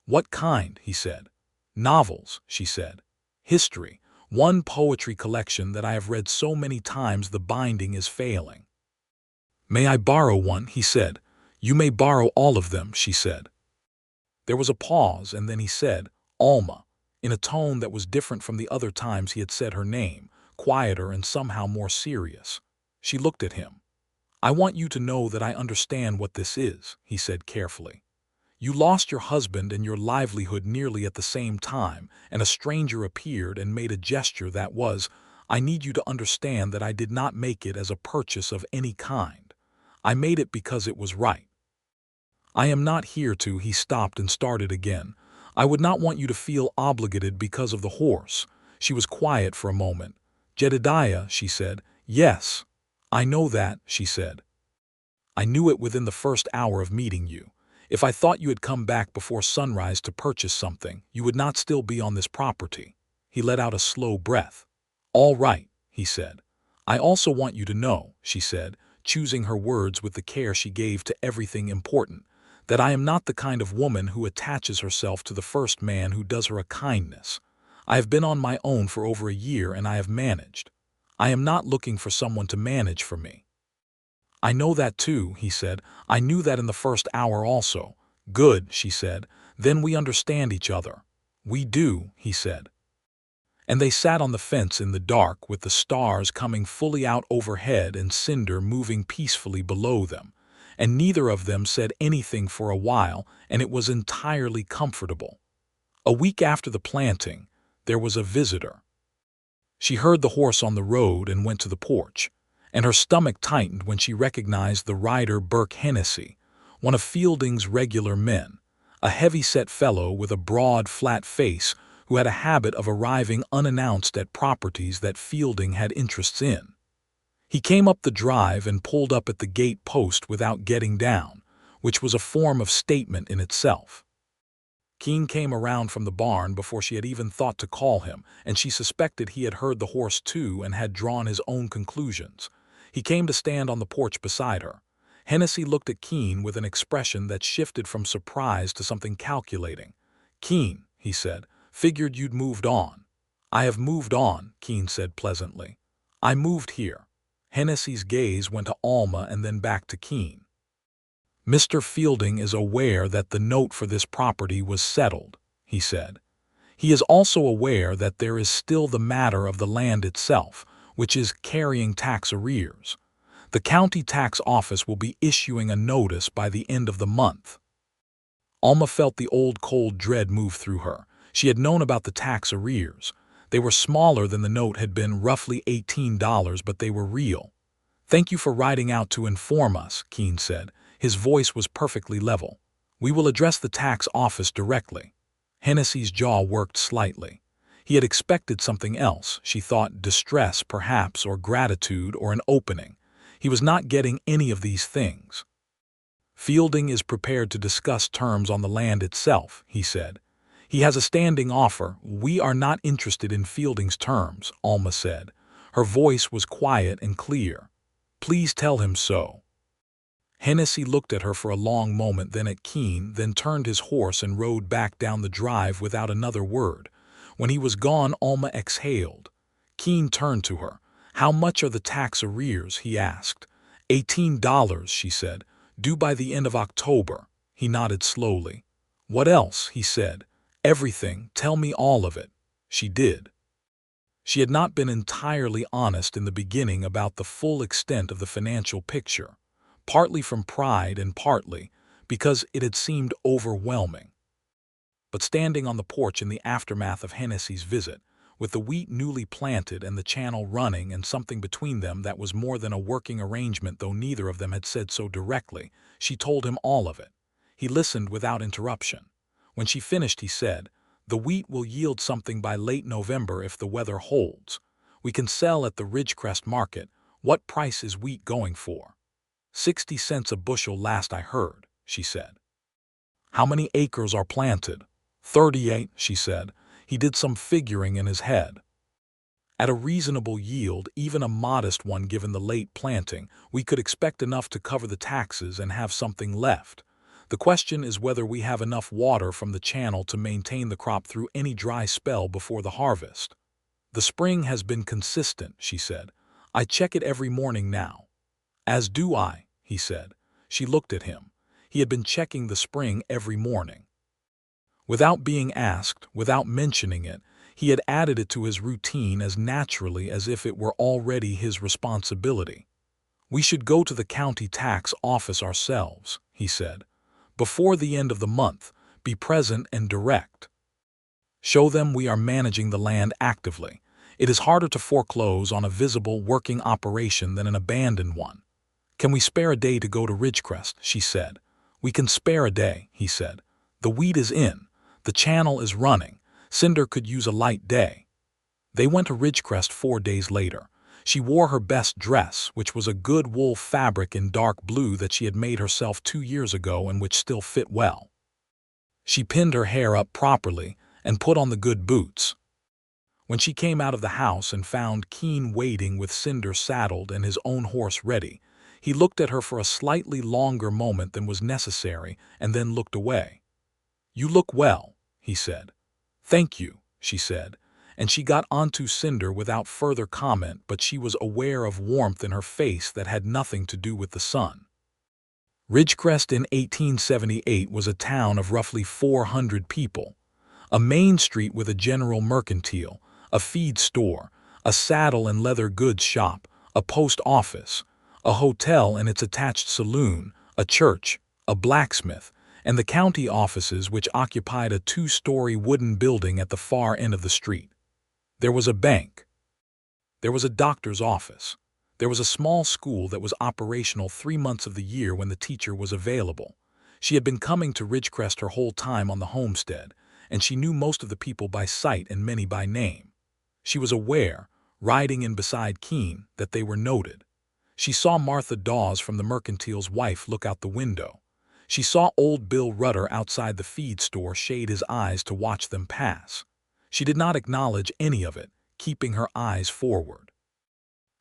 "What kind?" he said. "Novels," she said. "History. One poetry collection that I have read so many times the binding is failing." "May I borrow one?" he said. "You may borrow all of them," she said. There was a pause, and then he said, "Alma," in a tone that was different from the other times he had said her name, quieter and somehow more serious. She looked at him. "I want you to know that I understand what this is," he said carefully. "You lost your husband and your livelihood nearly at the same time, and a stranger appeared and made a gesture that was, I need you to understand that I did not make it as a purchase of any kind. I made it because it was right. I am not here to," he stopped and started again. "I would not want you to feel obligated because of the horse." She was quiet for a moment. "Jedediah," she said. "Yes, I know that," she said. "I knew it within the first hour of meeting you. If I thought you had come back before sunrise to purchase something, you would not still be on this property." He let out a slow breath. "All right," he said. "I also want you to know," she said, choosing her words with the care she gave to everything important, "that I am not the kind of woman who attaches herself to the first man who does her a kindness. I have been on my own for over a year and I have managed. I am not looking for someone to manage for me." "I know that too," he said. "I knew that in the first hour also." "Good," she said. "Then we understand each other." "We do," he said. And they sat on the fence in the dark with the stars coming fully out overhead and Cinder moving peacefully below them. And neither of them said anything for a while, and it was entirely comfortable. A week after the planting, there was a visitor. She heard the horse on the road and went to the porch, and her stomach tightened when she recognized the rider Burke Hennessy, one of Fielding's regular men, a heavy-set fellow with a broad, flat face who had a habit of arriving unannounced at properties that Fielding had interests in. He came up the drive and pulled up at the gate post without getting down, which was a form of statement in itself. Keene came around from the barn before she had even thought to call him, and she suspected he had heard the horse too and had drawn his own conclusions. He came to stand on the porch beside her. Hennessy looked at Keene with an expression that shifted from surprise to something calculating. "Keene," he said, "figured you'd moved on." "I have moved on," Keene said pleasantly. "I moved here." Hennessy's gaze went to Alma and then back to Keene. "Mr. Fielding is aware that the note for this property was settled," he said. "He is also aware that there is still the matter of the land itself, which is carrying tax arrears. The county tax office will be issuing a notice by the end of the month." Alma felt the old cold dread move through her. She had known about the tax arrears. They were smaller than the note had been, roughly $18, but they were real. "Thank you for riding out to inform us," Keene said. His voice was perfectly level. "We will address the tax office directly." Hennessy's jaw worked slightly. He had expected something else. She thought distress, perhaps, or gratitude, or an opening. He was not getting any of these things. "Fielding is prepared to discuss terms on the land itself," he said. "He has a standing offer." "We are not interested in Fielding's terms," Alma said. Her voice was quiet and clear. "Please tell him so." Hennessy looked at her for a long moment, then at Keene, then turned his horse and rode back down the drive without another word. When he was gone, Alma exhaled. Keene turned to her. "How much are the tax arrears?" he asked. $18, she said. "Due by the end of October." He nodded slowly. "What else?" he said. "Everything. Tell me all of it." She did. She had not been entirely honest in the beginning about the full extent of the financial picture, partly from pride and partly because it had seemed overwhelming. But standing on the porch in the aftermath of Hennessy's visit, with the wheat newly planted and the channel running and something between them that was more than a working arrangement, though neither of them had said so directly, she told him all of it. He listened without interruption. When she finished, he said, "The wheat will yield something by late November if the weather holds. We can sell at the Ridgecrest market. What price is wheat going for?" 60 cents a bushel last I heard, she said. "How many acres are planted?" 38, she said. He did some figuring in his head. "At a reasonable yield, even a modest one given the late planting, we could expect enough to cover the taxes and have something left. The question is whether we have enough water from the channel to maintain the crop through any dry spell before the harvest." "The spring has been consistent," she said. "I check it every morning now." "As do I," he said. She looked at him. He had been checking the spring every morning. Without being asked, without mentioning it, He had added it to his routine as naturally as if it were already his responsibility. "We should go to the county tax office ourselves," he said. "Before the end of the month, be present and direct. Show them we are managing the land actively. It is harder to foreclose on a visible, working operation than an abandoned one." "Can we spare a day to go to Ridgecrest?" she said. "We can spare a day," he said. "The wheat is in. The channel is running. Cinder could use a light day." They went to Ridgecrest 4 days later. She wore her best dress, which was a good wool fabric in dark blue that she had made herself 2 years ago and which still fit well. She pinned her hair up properly and put on the good boots. When she came out of the house and found Keene waiting with Cinder saddled and his own horse ready, he looked at her for a slightly longer moment than was necessary and then looked away. "You look well," he said. "Thank you," she said, and she got onto Cinder without further comment, but she was aware of warmth in her face that had nothing to do with the sun. Ridgecrest in 1878 was a town of roughly 400 people. A main street with a general mercantile, a feed store, a saddle and leather goods shop, a post office, a hotel and its attached saloon, a church, a blacksmith, and the county offices, which occupied a 2-story wooden building at the far end of the street. There was a bank. There was a doctor's office. There was a small school that was operational 3 months of the year when the teacher was available. She had been coming to Ridgecrest her whole time on the homestead, and she knew most of the people by sight and many by name. She was aware, riding in beside Keene, that they were noted. She saw Martha Dawes from the mercantile's wife look out the window. She saw old Bill Rudder outside the feed store shade his eyes to watch them pass. She did not acknowledge any of it, keeping her eyes forward.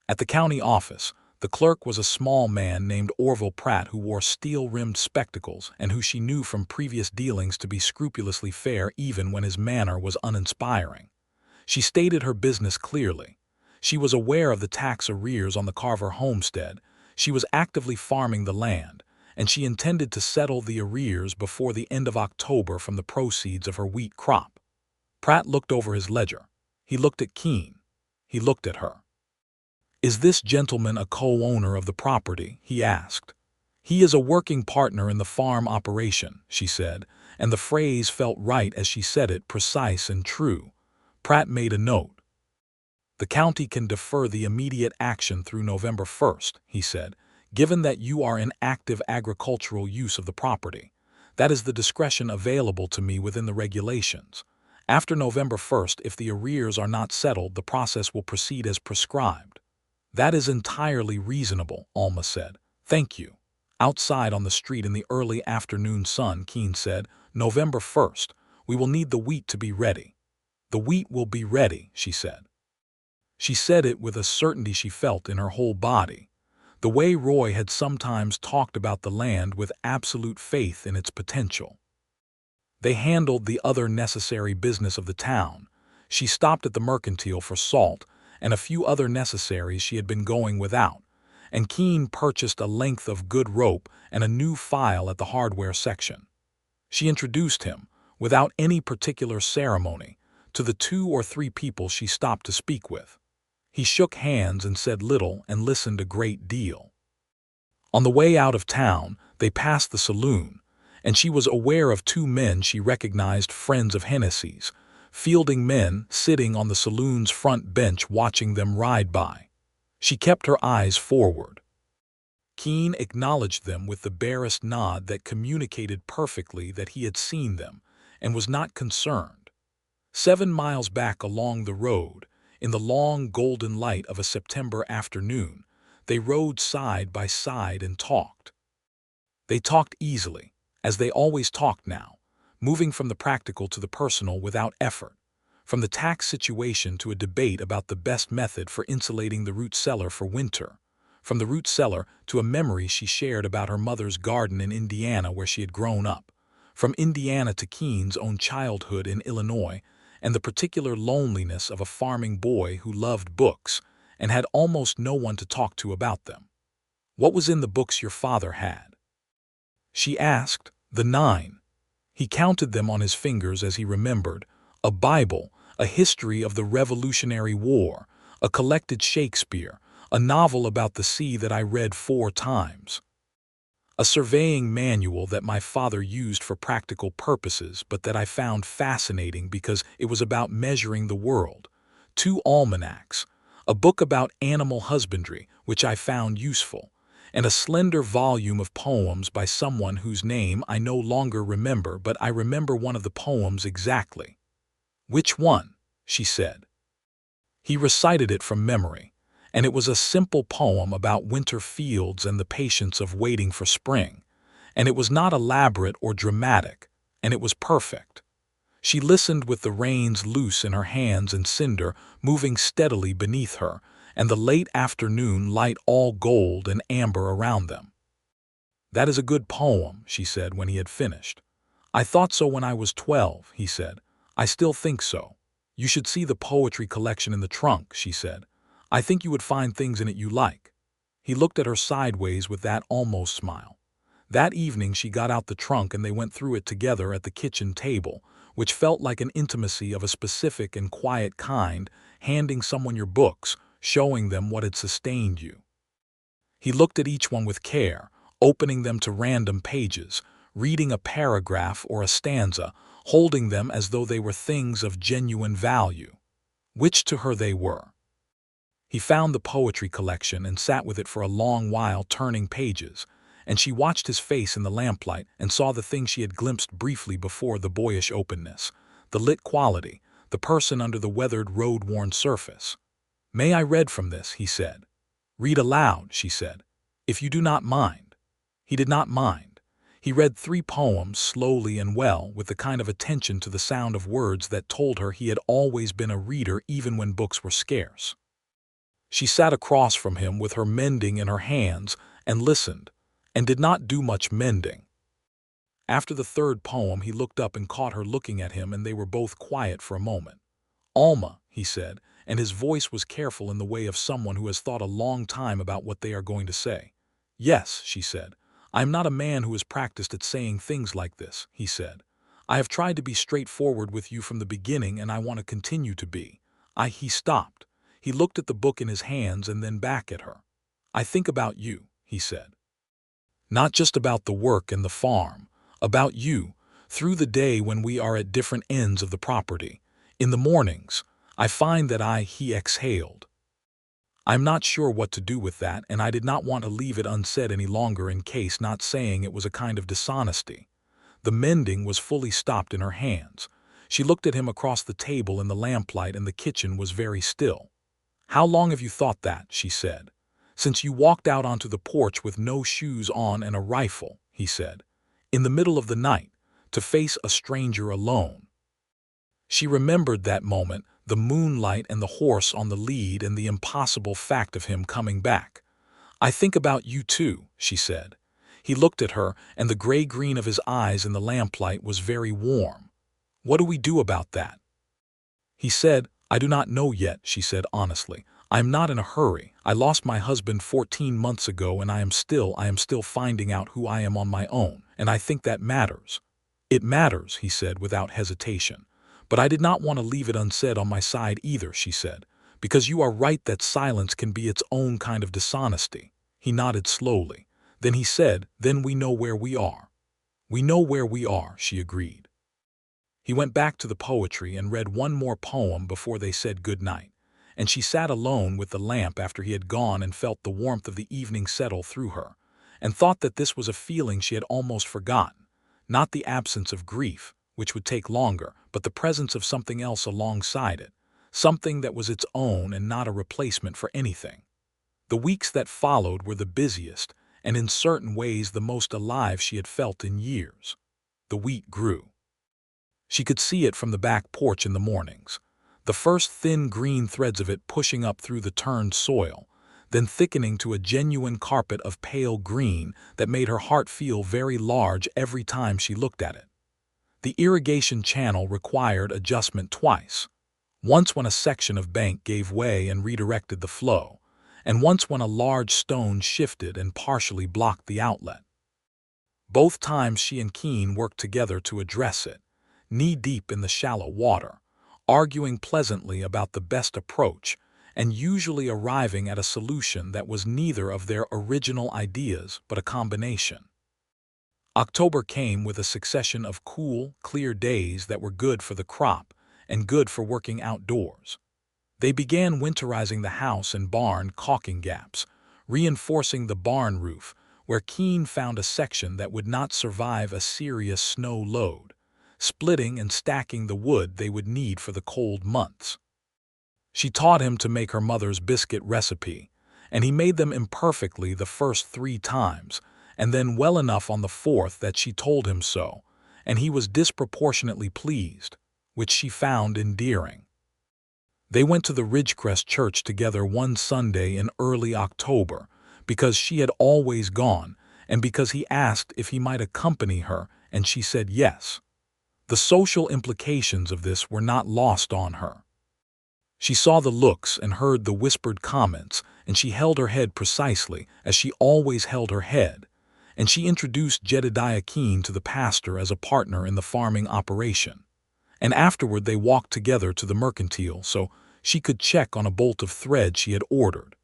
At the county office, the clerk was a small man named Orville Pratt, who wore steel-rimmed spectacles and who she knew from previous dealings to be scrupulously fair even when his manner was uninspiring. She stated her business clearly. She was aware of the tax arrears on the Carver homestead. She was actively farming the land, and she intended to settle the arrears before the end of October from the proceeds of her wheat crop. Pratt looked over his ledger. He looked at Keene. He looked at her. "Is this gentleman a co-owner of the property?" he asked. "He is a working partner in the farm operation," she said, and the phrase felt right as she said it, precise and true. Pratt made a note. "The county can defer the immediate action through November 1st, he said, "given that you are in active agricultural use of the property. That is the discretion available to me within the regulations. After November 1st, if the arrears are not settled, the process will proceed as prescribed." "That is entirely reasonable," Alma said. "Thank you." Outside on the street in the early afternoon sun, Keene said, "November 1st, we will need the wheat to be ready." "The wheat will be ready," she said. She said it with a certainty she felt in her whole body. The way Roy had sometimes talked about the land with absolute faith in its potential. They handled the other necessary business of the town. She stopped at the mercantile for salt and a few other necessaries she had been going without, and Keene purchased a length of good rope and a new file at the hardware section. She introduced him, without any particular ceremony, to the 2 or 3 people she stopped to speak with. He shook hands and said little and listened a great deal. On the way out of town, they passed the saloon, and she was aware of 2 men she recognized, friends of Hennessy's, fielding men sitting on the saloon's front bench watching them ride by. She kept her eyes forward. Keene acknowledged them with the barest nod that communicated perfectly that he had seen them and was not concerned. 7 miles back along the road, in the long golden light of a September afternoon, they rode side by side and talked. They talked easily, as they always talked now, moving from the practical to the personal without effort, from the tax situation to a debate about the best method for insulating the root cellar for winter, from the root cellar to a memory she shared about her mother's garden in Indiana where she had grown up, from Indiana to Keene's own childhood in Illinois, and the particular loneliness of a farming boy who loved books and had almost no one to talk to about them. "What was in the books your father had?" she asked. "The 9. He counted them on his fingers as he remembered: a Bible, a history of the Revolutionary War, a collected Shakespeare, a novel about the sea that I read 4 times, a surveying manual that my father used for practical purposes but that I found fascinating because it was about measuring the world, 2 almanacs, a book about animal husbandry, which I found useful, and a slender volume of poems by someone whose name I no longer remember, but I remember one of the poems exactly. "Which one?" she said. He recited it from memory, and it was a simple poem about winter fields and the patience of waiting for spring, and it was not elaborate or dramatic, and it was perfect. She listened with the reins loose in her hands and Cinder moving steadily beneath her, and the late afternoon light all gold and amber around them. "That is a good poem," she said when he had finished. "I thought so when I was 12, he said. "I still think so." "You should see the poetry collection in the trunk," she said. "I think you would find things in it you like." He looked at her sideways with that almost smile. That evening she got out the trunk and they went through it together at the kitchen table, which felt like an intimacy of a specific and quiet kind, handing someone your books, showing them what had sustained you. He looked at each one with care, opening them to random pages, reading a paragraph or a stanza, holding them as though they were things of genuine value, which to her they were. He found the poetry collection and sat with it for a long while turning pages, and she watched his face in the lamplight and saw the thing she had glimpsed briefly before, the boyish openness, the lit quality, the person under the weathered road-worn surface. "May I read from this?" he said. "Read aloud," she said, "if you do not mind." He did not mind. He read 3 poems slowly and well, with the kind of attention to the sound of words that told her he had always been a reader even when books were scarce. She sat across from him with her mending in her hands and listened, and did not do much mending. After the 3rd poem he looked up and caught her looking at him, and they were both quiet for a moment. "Alma," he said, and his voice was careful in the way of someone who has thought a long time about what they are going to say. "Yes," she said. "I am not a man who is practiced at saying things like this," he said. "I have tried to be straightforward with you from the beginning, and I want to continue to be." He stopped. He looked at the book in his hands and then back at her. "I think about you," he said. "Not just about the work and the farm, about you, through the day when we are at different ends of the property. In the mornings, I find that he exhaled. I'm not sure what to do with that, and I did not want to leave it unsaid any longer in case not saying it was a kind of dishonesty." The mending was fully stopped in her hands. She looked at him across the table in the lamplight, and the kitchen was very still. "How long have you thought that?" she said. "Since you walked out onto the porch with no shoes on and a rifle," he said, "in the middle of the night, to face a stranger alone." She remembered that moment, the moonlight and the horse on the lead, and the impossible fact of him coming back. "I think about you too," she said. He looked at her, and the gray-green of his eyes in the lamplight was very warm. "What do we do about that?" He said. "I do not know yet," she said honestly. "I am not in a hurry. I lost my husband 14 months ago, and I am still finding out who I am on my own, and I think that matters." "It matters," he said without hesitation. "But I did not want to leave it unsaid on my side either," she said, "because you are right that silence can be its own kind of dishonesty." He nodded slowly. Then he said, "Then we know where we are." "We know where we are," she agreed. He went back to the poetry and read one more poem before they said good night, and she sat alone with the lamp after he had gone and felt the warmth of the evening settle through her, and thought that this was a feeling she had almost forgotten, not the absence of grief, which would take longer, but the presence of something else alongside it, something that was its own and not a replacement for anything. The weeks that followed were the busiest, and in certain ways the most alive she had felt in years. The wheat grew. She could see it from the back porch in the mornings, the first thin green threads of it pushing up through the turned soil, then thickening to a genuine carpet of pale green that made her heart feel very large every time she looked at it. The irrigation channel required adjustment twice, once when a section of bank gave way and redirected the flow, and once when a large stone shifted and partially blocked the outlet. Both times she and Keene worked together to address it, knee-deep in the shallow water, arguing pleasantly about the best approach, and usually arriving at a solution that was neither of their original ideas but a combination. October came with a succession of cool, clear days that were good for the crop and good for working outdoors. They began winterizing the house and barn caulking gaps, reinforcing the barn roof, where Keene found a section that would not survive a serious snow load, splitting and stacking the wood they would need for the cold months. She taught him to make her mother's biscuit recipe, and he made them imperfectly the first 3 times, and then well enough on the 4th that she told him so, and he was disproportionately pleased, which she found endearing. They went to the Ridgecrest Church together one Sunday in early October, because she had always gone, and because he asked if he might accompany her, and she said yes. The social implications of this were not lost on her. She saw the looks and heard the whispered comments, and she held her head precisely as she always held her head, and she introduced Jedediah Keene to the pastor as a partner in the farming operation. And afterward they walked together to the mercantile so she could check on a bolt of thread she had ordered.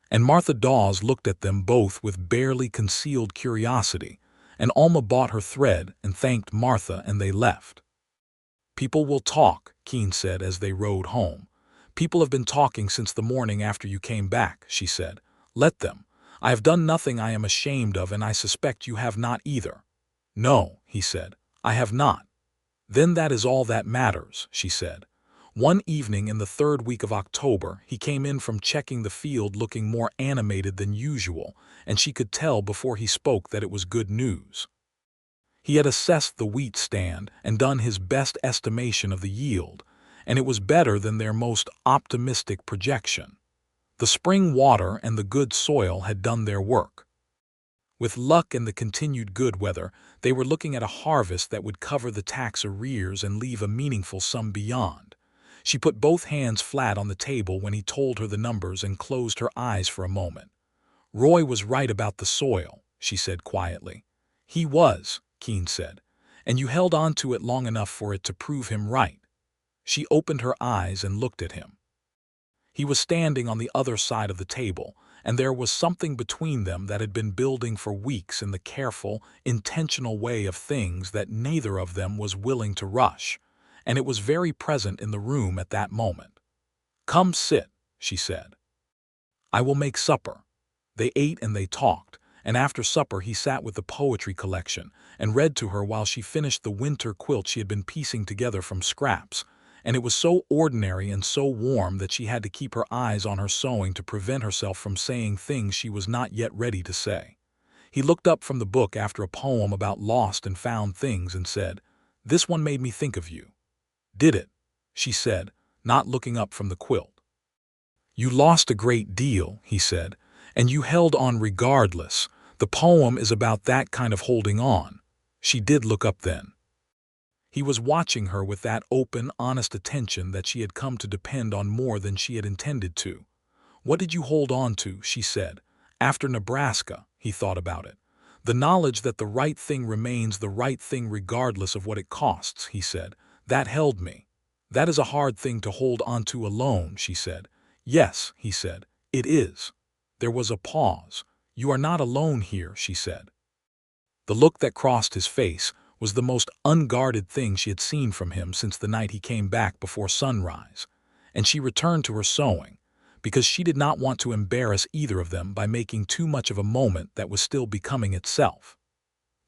And Martha Dawes looked at them both with barely concealed curiosity, and Alma bought her thread and thanked Martha, and they left. "People will talk," Keene said as they rode home. "People have been talking since the morning after you came back," she said. "Let them. I have done nothing I am ashamed of, and I suspect you have not either." "No," he said, "I have not." "Then that is all that matters," she said. One evening in the 3rd week of October, he came in from checking the field looking more animated than usual, and she could tell before he spoke that it was good news. He had assessed the wheat stand and done his best estimation of the yield, and it was better than their most optimistic projection. The spring water and the good soil had done their work. With luck and the continued good weather, they were looking at a harvest that would cover the tax arrears and leave a meaningful sum beyond. She put both hands flat on the table when he told her the numbers and closed her eyes for a moment. "Roy was right about the soil," she said quietly. "He was," Keene said, "and you held on to it long enough for it to prove him right." She opened her eyes and looked at him. He was standing on the other side of the table, and there was something between them that had been building for weeks in the careful, intentional way of things that neither of them was willing to rush, and it was very present in the room at that moment. "Come sit," she said. "I will make supper." They ate and they talked, and after supper he sat with the poetry collection and read to her while she finished the winter quilt she had been piecing together from scraps, and it was so ordinary and so warm that she had to keep her eyes on her sewing to prevent herself from saying things she was not yet ready to say. He looked up from the book after a poem about lost and found things and said, "This one made me think of you." "Did it?" she said, not looking up from the quilt. "You lost a great deal," he said, "and you held on regardless. The poem is about that kind of holding on." She did look up then. He was watching her with that open, honest attention that she had come to depend on more than she had intended to. "What did you hold on to?" she said. "After Nebraska," he thought about it. "The knowledge that the right thing remains the right thing regardless of what it costs," he said. "That held me." "That is a hard thing to hold on to alone," she said. "Yes," he said, "it is." There was a pause. "You are not alone here," she said. The look that crossed his face was the most unguarded thing she had seen from him since the night he came back before sunrise, and she returned to her sewing, because she did not want to embarrass either of them by making too much of a moment that was still becoming itself.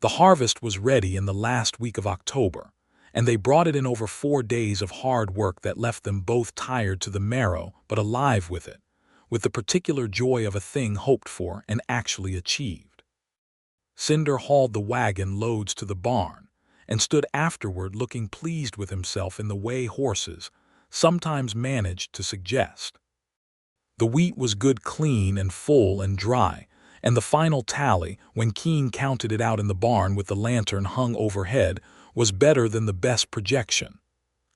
The harvest was ready in the last week of October, and they brought it in over 4 days of hard work that left them both tired to the marrow but alive with it, with the particular joy of a thing hoped for and actually achieved. Cinder hauled the wagon loads to the barn, and stood afterward looking pleased with himself in the way horses sometimes managed to suggest. The wheat was good, clean and full and dry, and the final tally, when Keene counted it out in the barn with the lantern hung overhead, was better than the best projection.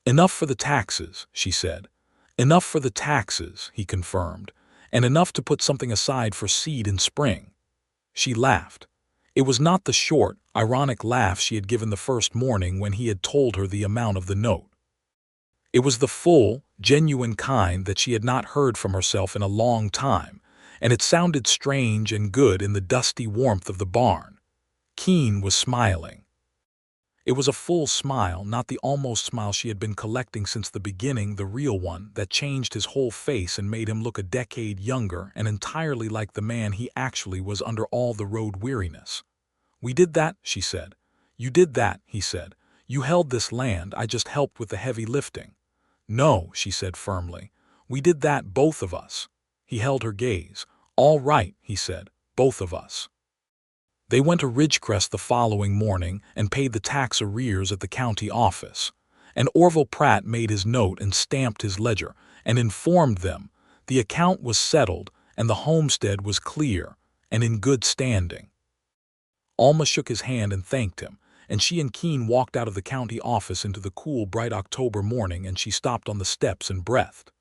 "Enough for the taxes," she said. "Enough for the taxes," he confirmed, "and enough to put something aside for seed in spring." She laughed. It was not the short, ironic laugh she had given the first morning when he had told her the amount of the note. It was the full, genuine kind that she had not heard from herself in a long time, and it sounded strange and good in the dusty warmth of the barn. Keene was smiling. It was a full smile, not the almost smile she had been collecting since the beginning, the real one that changed his whole face and made him look a decade younger and entirely like the man he actually was under all the road weariness. "We did that," she said. "You did that," he said. "You held this land, I just helped with the heavy lifting." "No," she said firmly. "We did that, both of us." He held her gaze. "All right," he said, "both of us." They went to Ridgecrest the following morning and paid the tax arrears at the county office. And Orville Pratt made his note and stamped his ledger and informed them the account was settled and the homestead was clear and in good standing. Alma shook his hand and thanked him, and she and Keene walked out of the county office into the cool, bright October morning, and she stopped on the steps and breathed.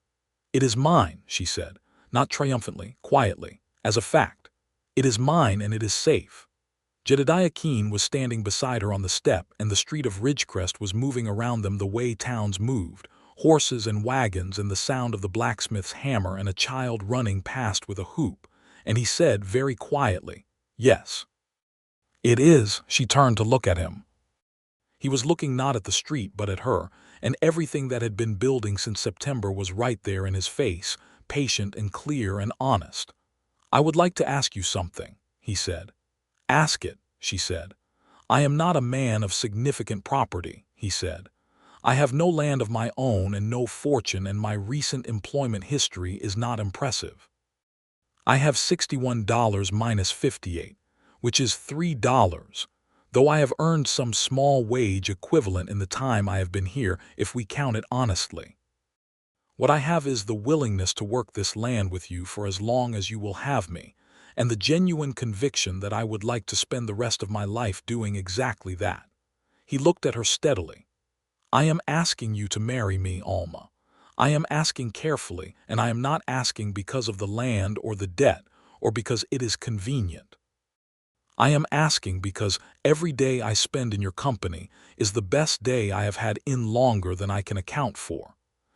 "It is mine," she said, not triumphantly, quietly, as a fact. "It is mine and it is safe." Jedediah Keene was standing beside her on the step, and the street of Ridgecrest was moving around them the way towns moved, horses and wagons and the sound of the blacksmith's hammer and a child running past with a hoop, and he said very quietly, "Yes." "It is." She turned to look at him. He was looking not at the street but at her, and everything that had been building since September was right there in his face, patient and clear and honest. "I would like to ask you something," he said. "Ask it," she said. "I am not a man of significant property," he said. "I have no land of my own and no fortune, and my recent employment history is not impressive. I have $61 minus 58, which is $3, though I have earned some small wage equivalent in the time I have been here if we count it honestly. What I have is the willingness to work this land with you for as long as you will have me, and the genuine conviction that I would like to spend the rest of my life doing exactly that." He looked at her steadily. "I am asking you to marry me, Alma. I am asking carefully, and I am not asking because of the land or the debt or because it is convenient. I am asking because every day I spend in your company is the best day I have had in longer than I can account for,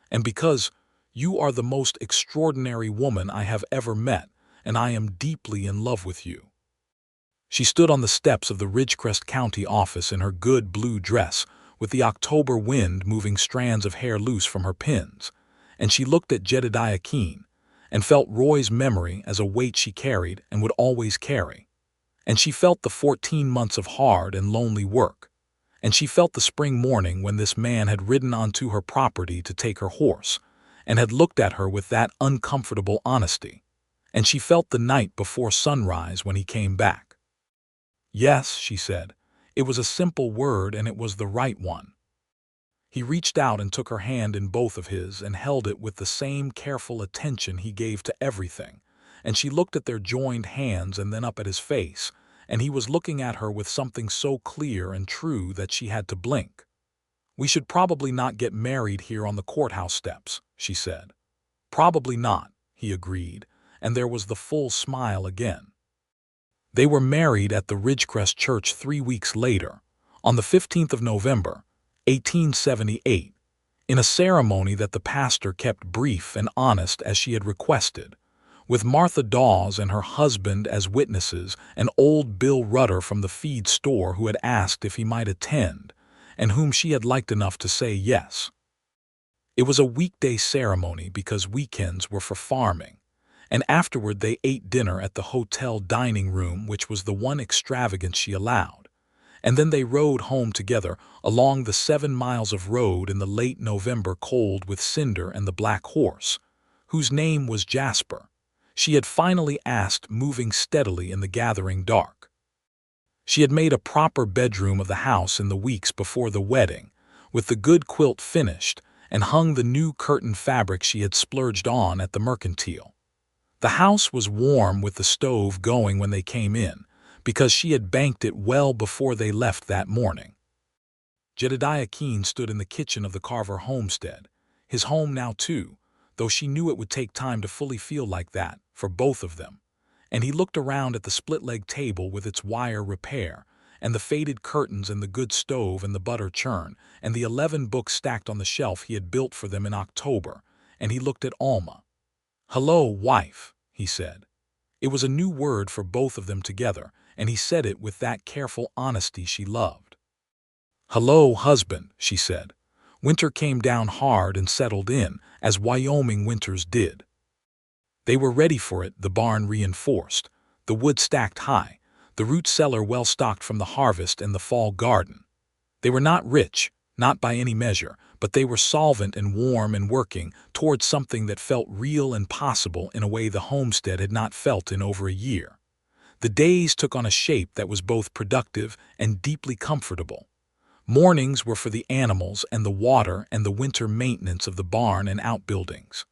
and because you are the most extraordinary woman I have ever met, and I am deeply in love with you." She stood on the steps of the Ridgecrest County office in her good blue dress, with the October wind moving strands of hair loose from her pins, and she looked at Jedediah Keene, and felt Roy's memory as a weight she carried and would always carry. And she felt the 14 months of hard and lonely work, and she felt the spring morning when this man had ridden onto her property to take her horse, and had looked at her with that uncomfortable honesty, and she felt the night before sunrise when he came back. "Yes," she said. It was a simple word, and it was the right one. He reached out and took her hand in both of his and held it with the same careful attention he gave to everything, and she looked at their joined hands and then up at his face, and he was looking at her with something so clear and true that she had to blink. "We should probably not get married here on the courthouse steps," she said. "Probably not," he agreed, and there was the full smile again. They were married at the Ridgecrest Church 3 weeks later, on the 15th of November, 1878, in a ceremony that the pastor kept brief and honest as she had requested, with Martha Dawes and her husband as witnesses, and old Bill Rudder from the feed store who had asked if he might attend, and whom she had liked enough to say yes. It was a weekday ceremony because weekends were for farming, and afterward they ate dinner at the hotel dining room, which was the one extravagance she allowed, and then they rode home together along the 7 miles of road in the late November cold with Cinder and the black horse, whose name was Jasper, she had finally asked, moving steadily in the gathering dark. She had made a proper bedroom of the house in the weeks before the wedding, with the good quilt finished, and hung the new curtain fabric she had splurged on at the mercantile. The house was warm with the stove going when they came in, because she had banked it well before they left that morning. Jedediah Keene stood in the kitchen of the Carver homestead, his home now too, though she knew it would take time to fully feel like that for both of them, and he looked around at the split-leg table with its wire repair, and the faded curtains and the good stove and the butter churn, and the 11 books stacked on the shelf he had built for them in October, and he looked at Alma. "Hello, wife," he said. It was a new word for both of them together, and he said it with that careful honesty she loved. "Hello, husband," she said. Winter came down hard and settled in, as Wyoming winters did. They were ready for it, the barn reinforced, the wood stacked high, the root cellar well stocked from the harvest and the fall garden. They were not rich, not by any measure, but they were solvent and warm and working towards something that felt real and possible in a way the homestead had not felt in over a year. The days took on a shape that was both productive and deeply comfortable. Mornings were for the animals and the water and the winter maintenance of the barn and outbuildings.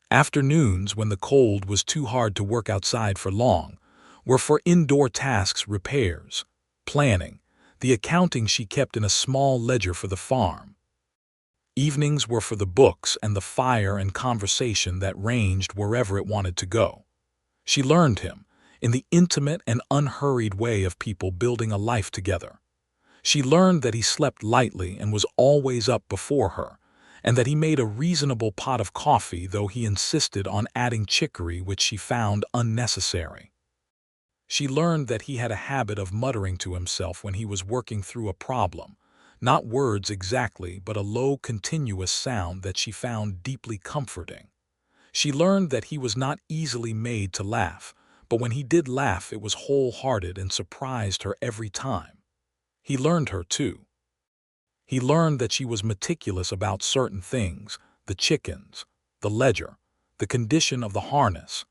Afternoons, when the cold was too hard to work outside for long, were for indoor tasks, repairs, planning, the accounting she kept in a small ledger for the farm. Evenings were for the books and the fire and conversation that ranged wherever it wanted to go. She learned him, in the intimate and unhurried way of people building a life together. She learned that he slept lightly and was always up before her, and that he made a reasonable pot of coffee, though he insisted on adding chicory, which she found unnecessary. She learned that he had a habit of muttering to himself when he was working through a problem, not words exactly, but a low, continuous sound that she found deeply comforting. She learned that he was not easily made to laugh, but when he did laugh, it was wholehearted and surprised her every time. He learned her, too. He learned that she was meticulous about certain things, the chickens, the ledger, the condition of the harness,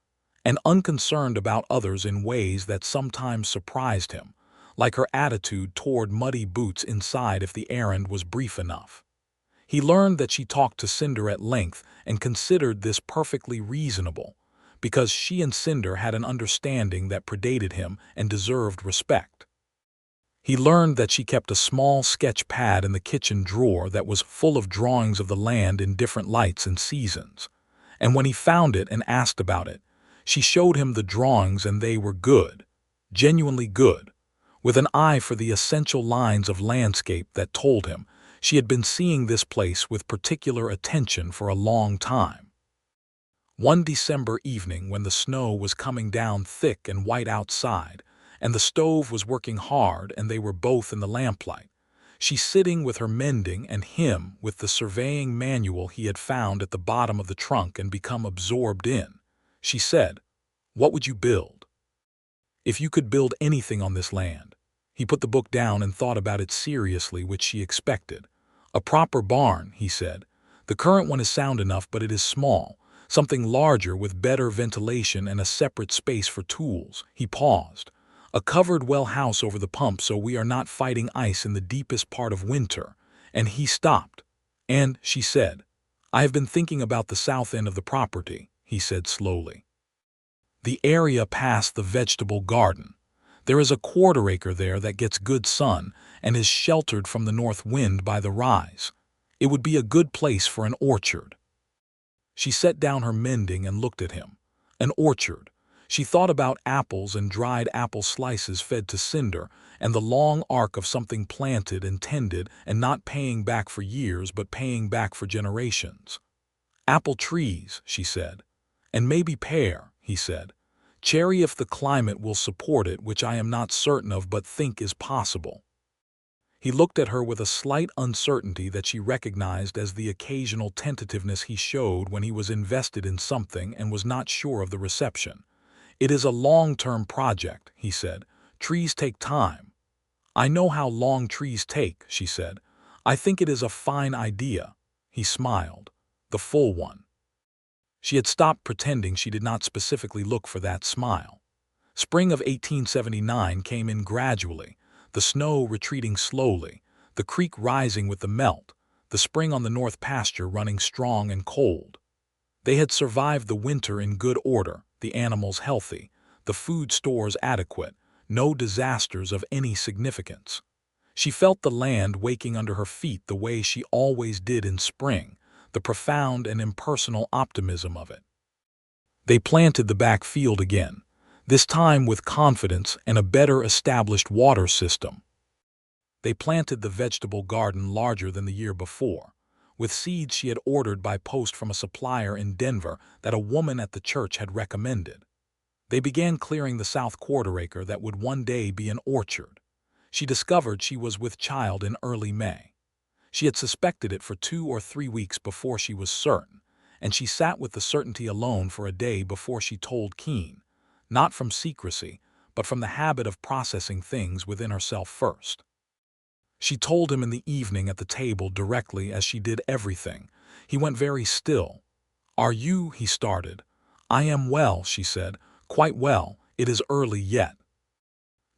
and unconcerned about others in ways that sometimes surprised him, like her attitude toward muddy boots inside if the errand was brief enough. He learned that she talked to Cinder at length and considered this perfectly reasonable, because she and Cinder had an understanding that predated him and deserved respect. He learned that she kept a small sketch pad in the kitchen drawer that was full of drawings of the land in different lights and seasons, and when he found it and asked about it, she showed him the drawings, and they were good, genuinely good, with an eye for the essential lines of landscape that told him she had been seeing this place with particular attention for a long time. One December evening, when the snow was coming down thick and white outside, and the stove was working hard and they were both in the lamplight, she sitting with her mending and him with the surveying manual he had found at the bottom of the trunk and become absorbed in, she said, "What would you build? If you could build anything on this land." He put the book down and thought about it seriously, which she expected. "A proper barn," he said. "The current one is sound enough, but it is small. Something larger with better ventilation and a separate space for tools." He paused. "A covered well house over the pump so we are not fighting ice in the deepest part of winter." And he stopped. "And," she said, "I have been thinking about the south end of the property," he said slowly. "The area past the vegetable garden. There is a 1/4 acre there that gets good sun and is sheltered from the north wind by the rise. It would be a good place for an orchard." She set down her mending and looked at him. An orchard. She thought about apples and dried apple slices fed to Cinder, and the long arc of something planted and tended and not paying back for years but paying back for generations. "Apple trees," she said. "And maybe pear," he said. "Cherry if the climate will support it, which I am not certain of but think is possible." He looked at her with a slight uncertainty that she recognized as the occasional tentativeness he showed when he was invested in something and was not sure of the reception. "It is a long-term project," he said. "Trees take time." "I know how long trees take," she said. "I think it is a fine idea." He smiled. "The full one." She had stopped pretending she did not specifically look for that smile. Spring of 1879 came in gradually, the snow retreating slowly, the creek rising with the melt, the spring on the north pasture running strong and cold. They had survived the winter in good order, the animals healthy, the food stores adequate, no disasters of any significance. She felt the land waking under her feet the way she always did in spring, the profound and impersonal optimism of it. They planted the back field again. this time with confidence and a better established water system. They planted the vegetable garden larger than the year before, with seeds she had ordered by post from a supplier in Denver that a woman at the church had recommended. They began clearing the south quarter-acre that would one day be an orchard. She discovered she was with child in early May. She had suspected it for 2 or 3 weeks before she was certain, and she sat with the certainty alone for a day before she told Keene, not from secrecy, but from the habit of processing things within herself first. She told him in the evening at the table directly as she did everything. He went very still. "Are you?" he started. "I am well," she said. "Quite well. It is early yet.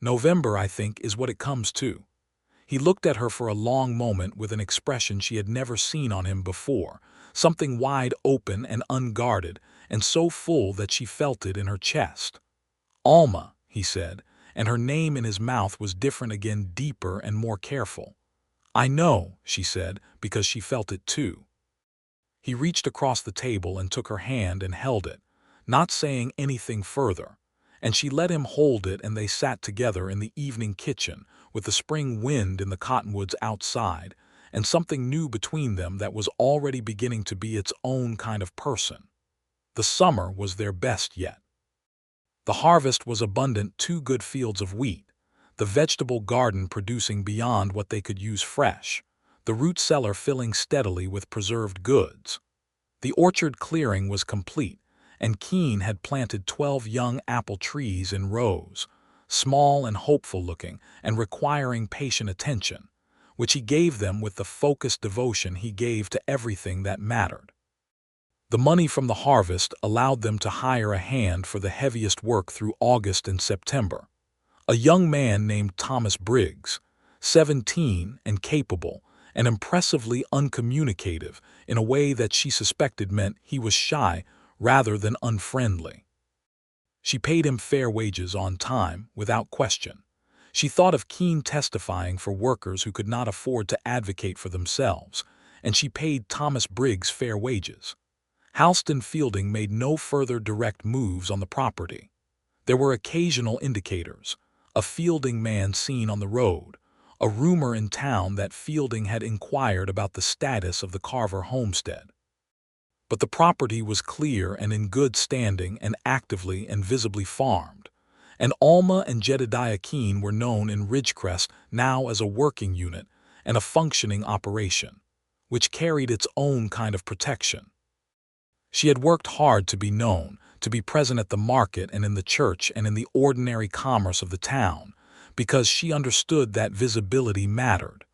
November, I think, is what it comes to." He looked at her for a long moment with an expression she had never seen on him before, something wide open and unguarded, and so full that she felt it in her chest. "Alma," he said, and her name in his mouth was different again, deeper and more careful. "I know," she said, because she felt it too. He reached across the table and took her hand and held it, not saying anything further, and she let him hold it, and they sat together in the evening kitchen with the spring wind in the cottonwoods outside, and something new between them that was already beginning to be its own kind of person. The summer was their best yet. The harvest was abundant, 2 good fields of wheat, the vegetable garden producing beyond what they could use fresh, the root cellar filling steadily with preserved goods. The orchard clearing was complete, and Keene had planted 12 young apple trees in rows, small and hopeful-looking and requiring patient attention, which he gave them with the focused devotion he gave to everything that mattered. The money from the harvest allowed them to hire a hand for the heaviest work through August and September. A young man named Thomas Briggs, 17 and capable, and impressively uncommunicative in a way that she suspected meant he was shy rather than unfriendly. She paid him fair wages on time, without question. She thought of Keene testifying for workers who could not afford to advocate for themselves, and she paid Thomas Briggs fair wages. Halston Fielding made no further direct moves on the property. There were occasional indicators, a Fielding man seen on the road, a rumor in town that Fielding had inquired about the status of the Carver homestead. But the property was clear and in good standing and actively and visibly farmed, and Alma and Jedediah Keene were known in Ridgecrest now as a working unit and a functioning operation, which carried its own kind of protection. She had worked hard to be known, to be present at the market and in the church and in the ordinary commerce of the town, because she understood that visibility mattered.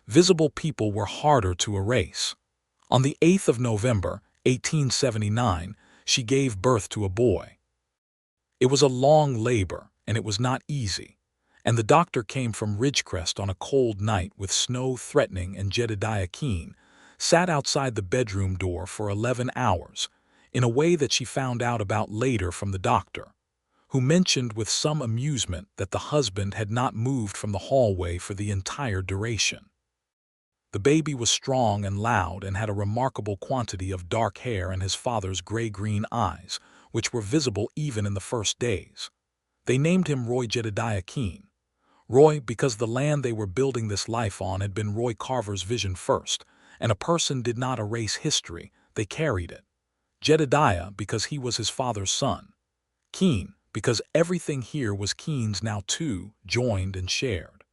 Visible people were harder to erase. On the 8th of November, 1879, she gave birth to a boy. It was a long labor, and it was not easy, and the doctor came from Ridgecrest on a cold night with snow threatening, and Jedediah Keene sat outside the bedroom door for 11 hours, in a way that she found out about later from the doctor, who mentioned with some amusement that the husband had not moved from the hallway for the entire duration. The baby was strong and loud and had a remarkable quantity of dark hair and his father's gray-green eyes, which were visible even in the first days. They named him Roy Jedediah Keene. Roy, because the land they were building this life on had been Roy Carver's vision first, and a person did not erase history, they carried it. Jedediah, because he was his father's son. Keene, because everything here was Keene's now too, joined and shared.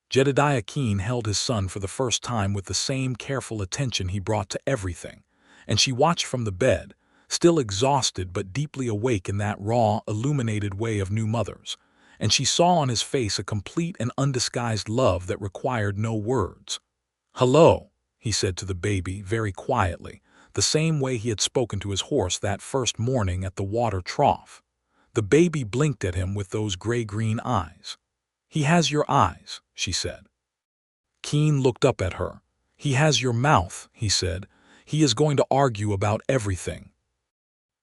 Jedediah Keene held his son for the first time with the same careful attention he brought to everything, and she watched from the bed, still exhausted but deeply awake in that raw, illuminated way of new mothers, and she saw on his face a complete and undisguised love that required no words. "Hello," he said to the baby very quietly, the same way he had spoken to his horse that first morning at the water trough. The baby blinked at him with those gray-green eyes. "He has your eyes," she said. Keene looked up at her. "He has your mouth," he said. "He is going to argue about everything."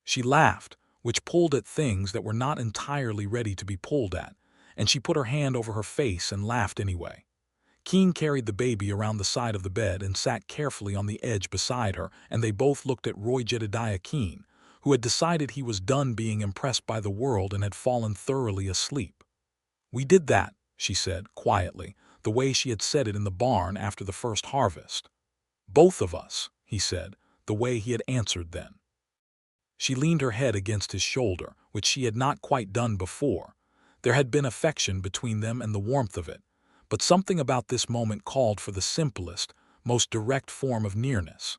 She laughed, which pulled at things that were not entirely ready to be pulled at, and she put her hand over her face and laughed anyway. Keene carried the baby around the side of the bed and sat carefully on the edge beside her, and they both looked at Roy Jedediah Keene, who had decided he was done being impressed by the world and had fallen thoroughly asleep. "We did that," she said, quietly, the way she had said it in the barn after the first harvest. "Both of us," he said, the way he had answered then. She leaned her head against his shoulder, which she had not quite done before. There had been affection between them and the warmth of it, but something about this moment called for the simplest, most direct form of nearness.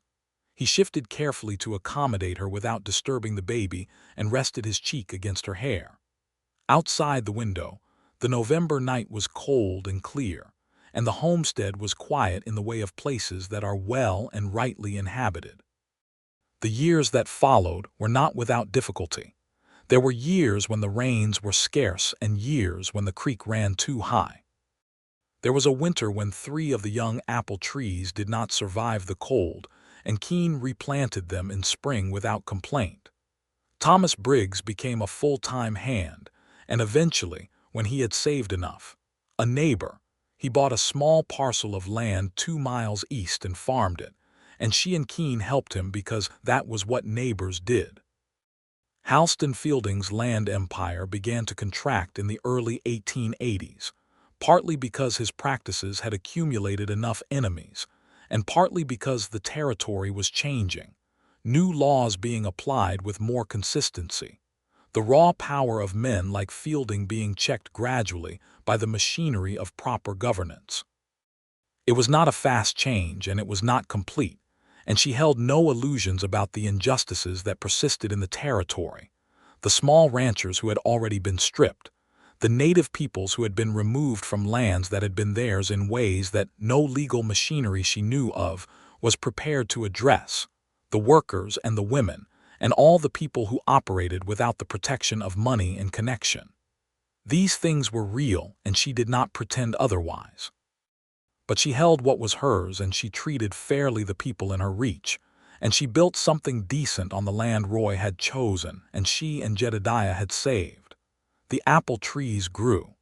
He shifted carefully to accommodate her without disturbing the baby and rested his cheek against her hair. Outside the window, the November night was cold and clear, and the homestead was quiet in the way of places that are well and rightly inhabited. The years that followed were not without difficulty. There were years when the rains were scarce and years when the creek ran too high. There was a winter when 3 of the young apple trees did not survive the cold, and Keene replanted them in spring without complaint. Thomas Briggs became a full-time hand, and eventually, when he had saved enough, a neighbor, he bought a small parcel of land 2 miles east and farmed it, and she and Keene helped him because that was what neighbors did. Halston Fielding's land empire began to contract in the early 1880s, partly because his practices had accumulated enough enemies, and partly because the territory was changing, new laws being applied with more consistency, the raw power of men like Fielding being checked gradually by the machinery of proper governance. It was not a fast change, and it was not complete, and she held no illusions about the injustices that persisted in the territory, the small ranchers who had already been stripped, the native peoples who had been removed from lands that had been theirs in ways that no legal machinery she knew of was prepared to address, the workers and the women, and all the people who operated without the protection of money and connection. These things were real, and she did not pretend otherwise. But she held what was hers, and she treated fairly the people in her reach, and she built something decent on the land Roy had chosen and she and Jedediah had saved. The apple trees grew.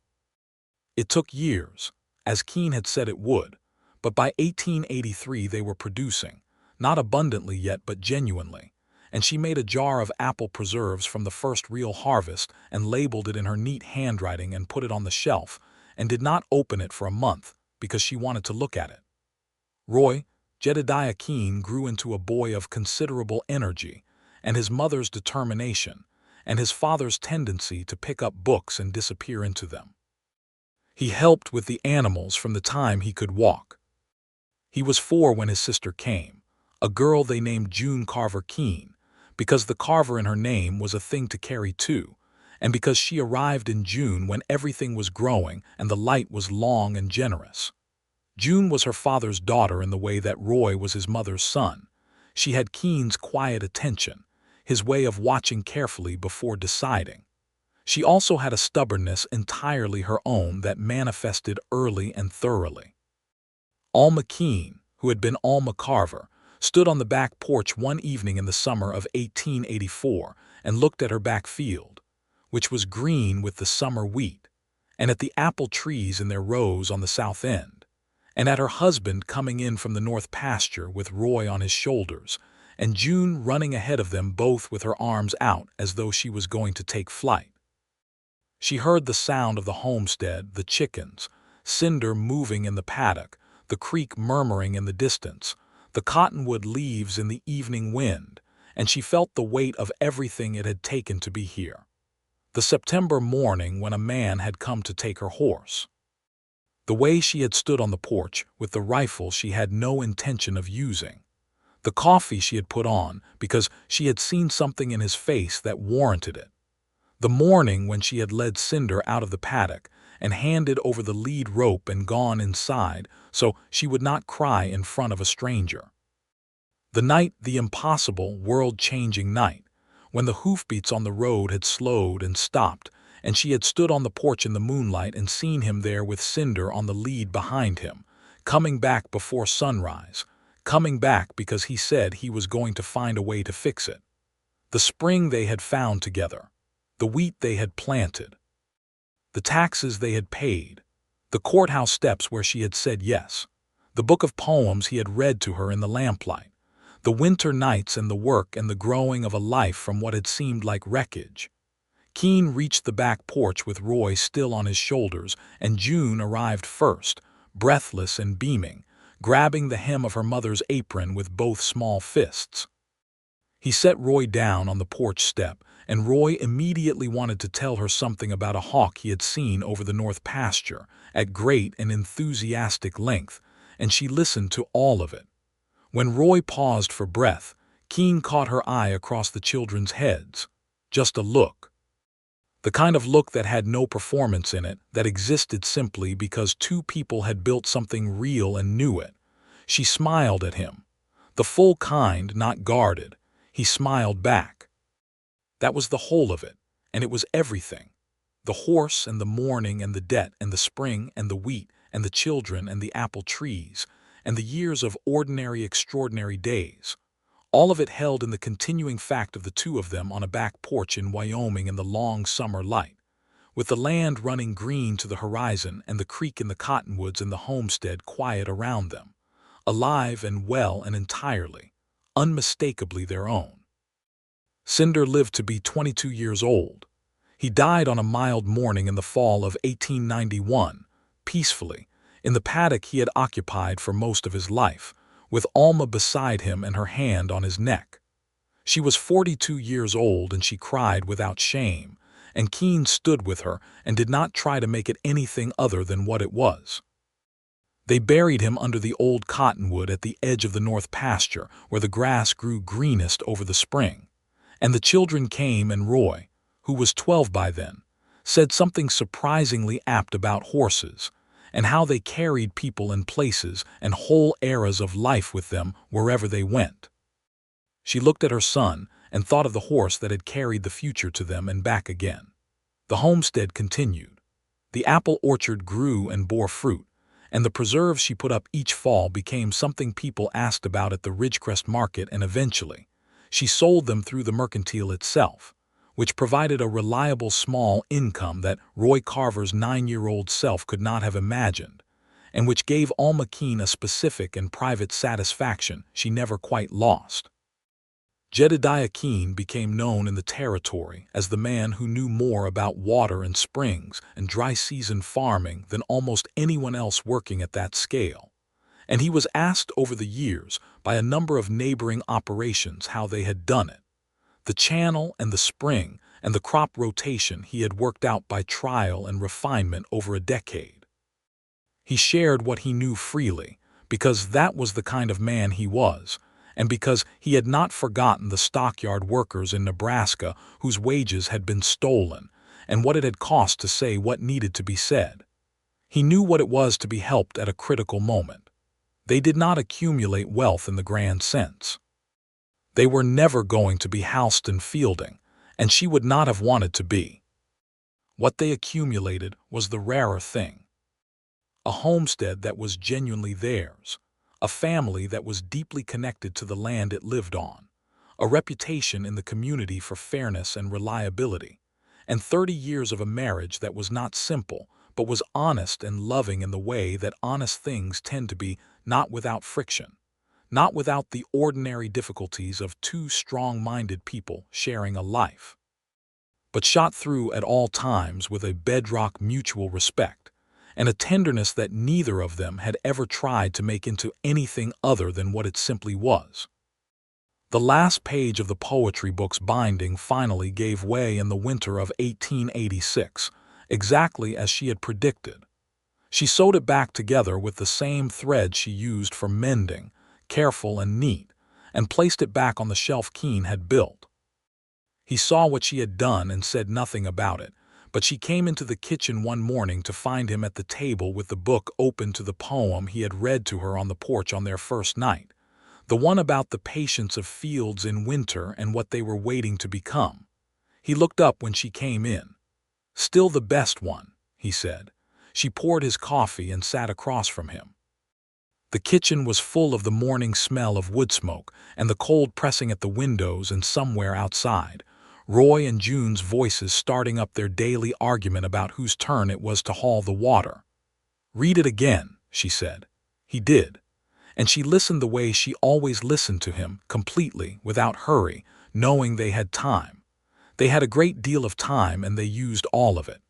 It took years, as Keene had said it would, but by 1883 they were producing, not abundantly yet but genuinely, and she made a jar of apple preserves from the first real harvest and labeled it in her neat handwriting and put it on the shelf, and did not open it for a month because she wanted to look at it. Roy, Jedediah Keene, grew into a boy of considerable energy, and his mother's determination, and his father's tendency to pick up books and disappear into them. He helped with the animals from the time he could walk. He was 4 when his sister came, a girl they named June Carver Keene, because the Carver in her name was a thing to carry too, and because she arrived in June when everything was growing and the light was long and generous. June was her father's daughter in the way that Roy was his mother's son. She had Keene's quiet attention, his way of watching carefully before deciding. She also had a stubbornness entirely her own that manifested early and thoroughly. Alma Keene, who had been Alma Carver, stood on the back porch one evening in the summer of 1884 and looked at her back field, which was green with the summer wheat, and at the apple trees in their rows on the south end, and at her husband coming in from the north pasture with Roy on his shoulders, and June running ahead of them both with her arms out as though she was going to take flight. She heard the sound of the homestead, the chickens, Cinder moving in the paddock, the creek murmuring in the distance, the cottonwood leaves in the evening wind, and she felt the weight of everything it had taken to be here. The September morning when a man had come to take her horse. The way she had stood on the porch with the rifle she had no intention of using. The coffee she had put on because she had seen something in his face that warranted it. The morning when she had led Cinder out of the paddock and handed over the lead rope and gone inside so she would not cry in front of a stranger. The night, the impossible, world-changing night, when the hoofbeats on the road had slowed and stopped, and she had stood on the porch in the moonlight and seen him there with Cinder on the lead behind him, coming back before sunrise, coming back because he said he was going to find a way to fix it. The spring they had found together, the wheat they had planted, the taxes they had paid, the courthouse steps where she had said yes, the book of poems he had read to her in the lamplight, the winter nights and the work and the growing of a life from what had seemed like wreckage. Keene reached the back porch with Roy still on his shoulders, and June arrived first, breathless and beaming, grabbing the hem of her mother's apron with both small fists. He set Roy down on the porch step, and Roy immediately wanted to tell her something about a hawk he had seen over the north pasture, at great and enthusiastic length, and she listened to all of it. When Roy paused for breath, Keene caught her eye across the children's heads. Just a look. The kind of look that had no performance in it, that existed simply because two people had built something real and knew it. She smiled at him. The full kind, not guarded. He smiled back. That was the whole of it, and it was everything. The horse and the morning and the debt and the spring and the wheat and the children and the apple trees and the years of ordinary, extraordinary days. All of it held in the continuing fact of the two of them on a back porch in Wyoming in the long summer light, with the land running green to the horizon and the creek in the cottonwoods and the homestead quiet around them, alive and well and entirely, unmistakably their own. Cinder lived to be 22 years old. He died on a mild morning in the fall of 1891, peacefully, in the paddock he had occupied for most of his life, with Alma beside him and her hand on his neck. She was 42 years old and she cried without shame, and Keene stood with her and did not try to make it anything other than what it was. They buried him under the old cottonwood at the edge of the north pasture where the grass grew greenest over the spring. And the children came, and Roy, who was 12 by then, said something surprisingly apt about horses, and how they carried people and places and whole eras of life with them wherever they went. She looked at her son and thought of the horse that had carried the future to them and back again. The homestead continued. The apple orchard grew and bore fruit, and the preserves she put up each fall became something people asked about at the Ridgecrest market, and eventually she sold them through the mercantile itself, which provided a reliable small income that Roy Carver's 9-year-old self could not have imagined, and which gave Alma Keene a specific and private satisfaction she never quite lost. Jedediah Keene became known in the territory as the man who knew more about water and springs and dry-season farming than almost anyone else working at that scale. And he was asked over the years by a number of neighboring operations how they had done it. The channel and the spring and the crop rotation he had worked out by trial and refinement over a decade. He shared what he knew freely, because that was the kind of man he was, and because he had not forgotten the stockyard workers in Nebraska whose wages had been stolen, and what it had cost to say what needed to be said. He knew what it was to be helped at a critical moment. They did not accumulate wealth in the grand sense. They were never going to be Halston Fielding, and she would not have wanted to be. What they accumulated was the rarer thing. A homestead that was genuinely theirs, a family that was deeply connected to the land it lived on, a reputation in the community for fairness and reliability, and 30 years of a marriage that was not simple, but was honest and loving in the way that honest things tend to be, not without friction, not without the ordinary difficulties of two strong-minded people sharing a life, but shot through at all times with a bedrock mutual respect and a tenderness that neither of them had ever tried to make into anything other than what it simply was. The last page of the poetry book's binding finally gave way in the winter of 1886, exactly as she had predicted. She sewed it back together with the same thread she used for mending, careful and neat, and placed it back on the shelf Keene had built. He saw what she had done and said nothing about it, but she came into the kitchen one morning to find him at the table with the book open to the poem he had read to her on the porch on their first night, the one about the patience of fields in winter and what they were waiting to become. He looked up when she came in. "Still the best one," he said. She poured his coffee and sat across from him. The kitchen was full of the morning smell of wood smoke and the cold pressing at the windows, and somewhere outside, Roy and June's voices starting up their daily argument about whose turn it was to haul the water. "Read it again," she said. He did, and she listened the way she always listened to him, completely, without hurry, knowing they had time. They had a great deal of time and they used all of it.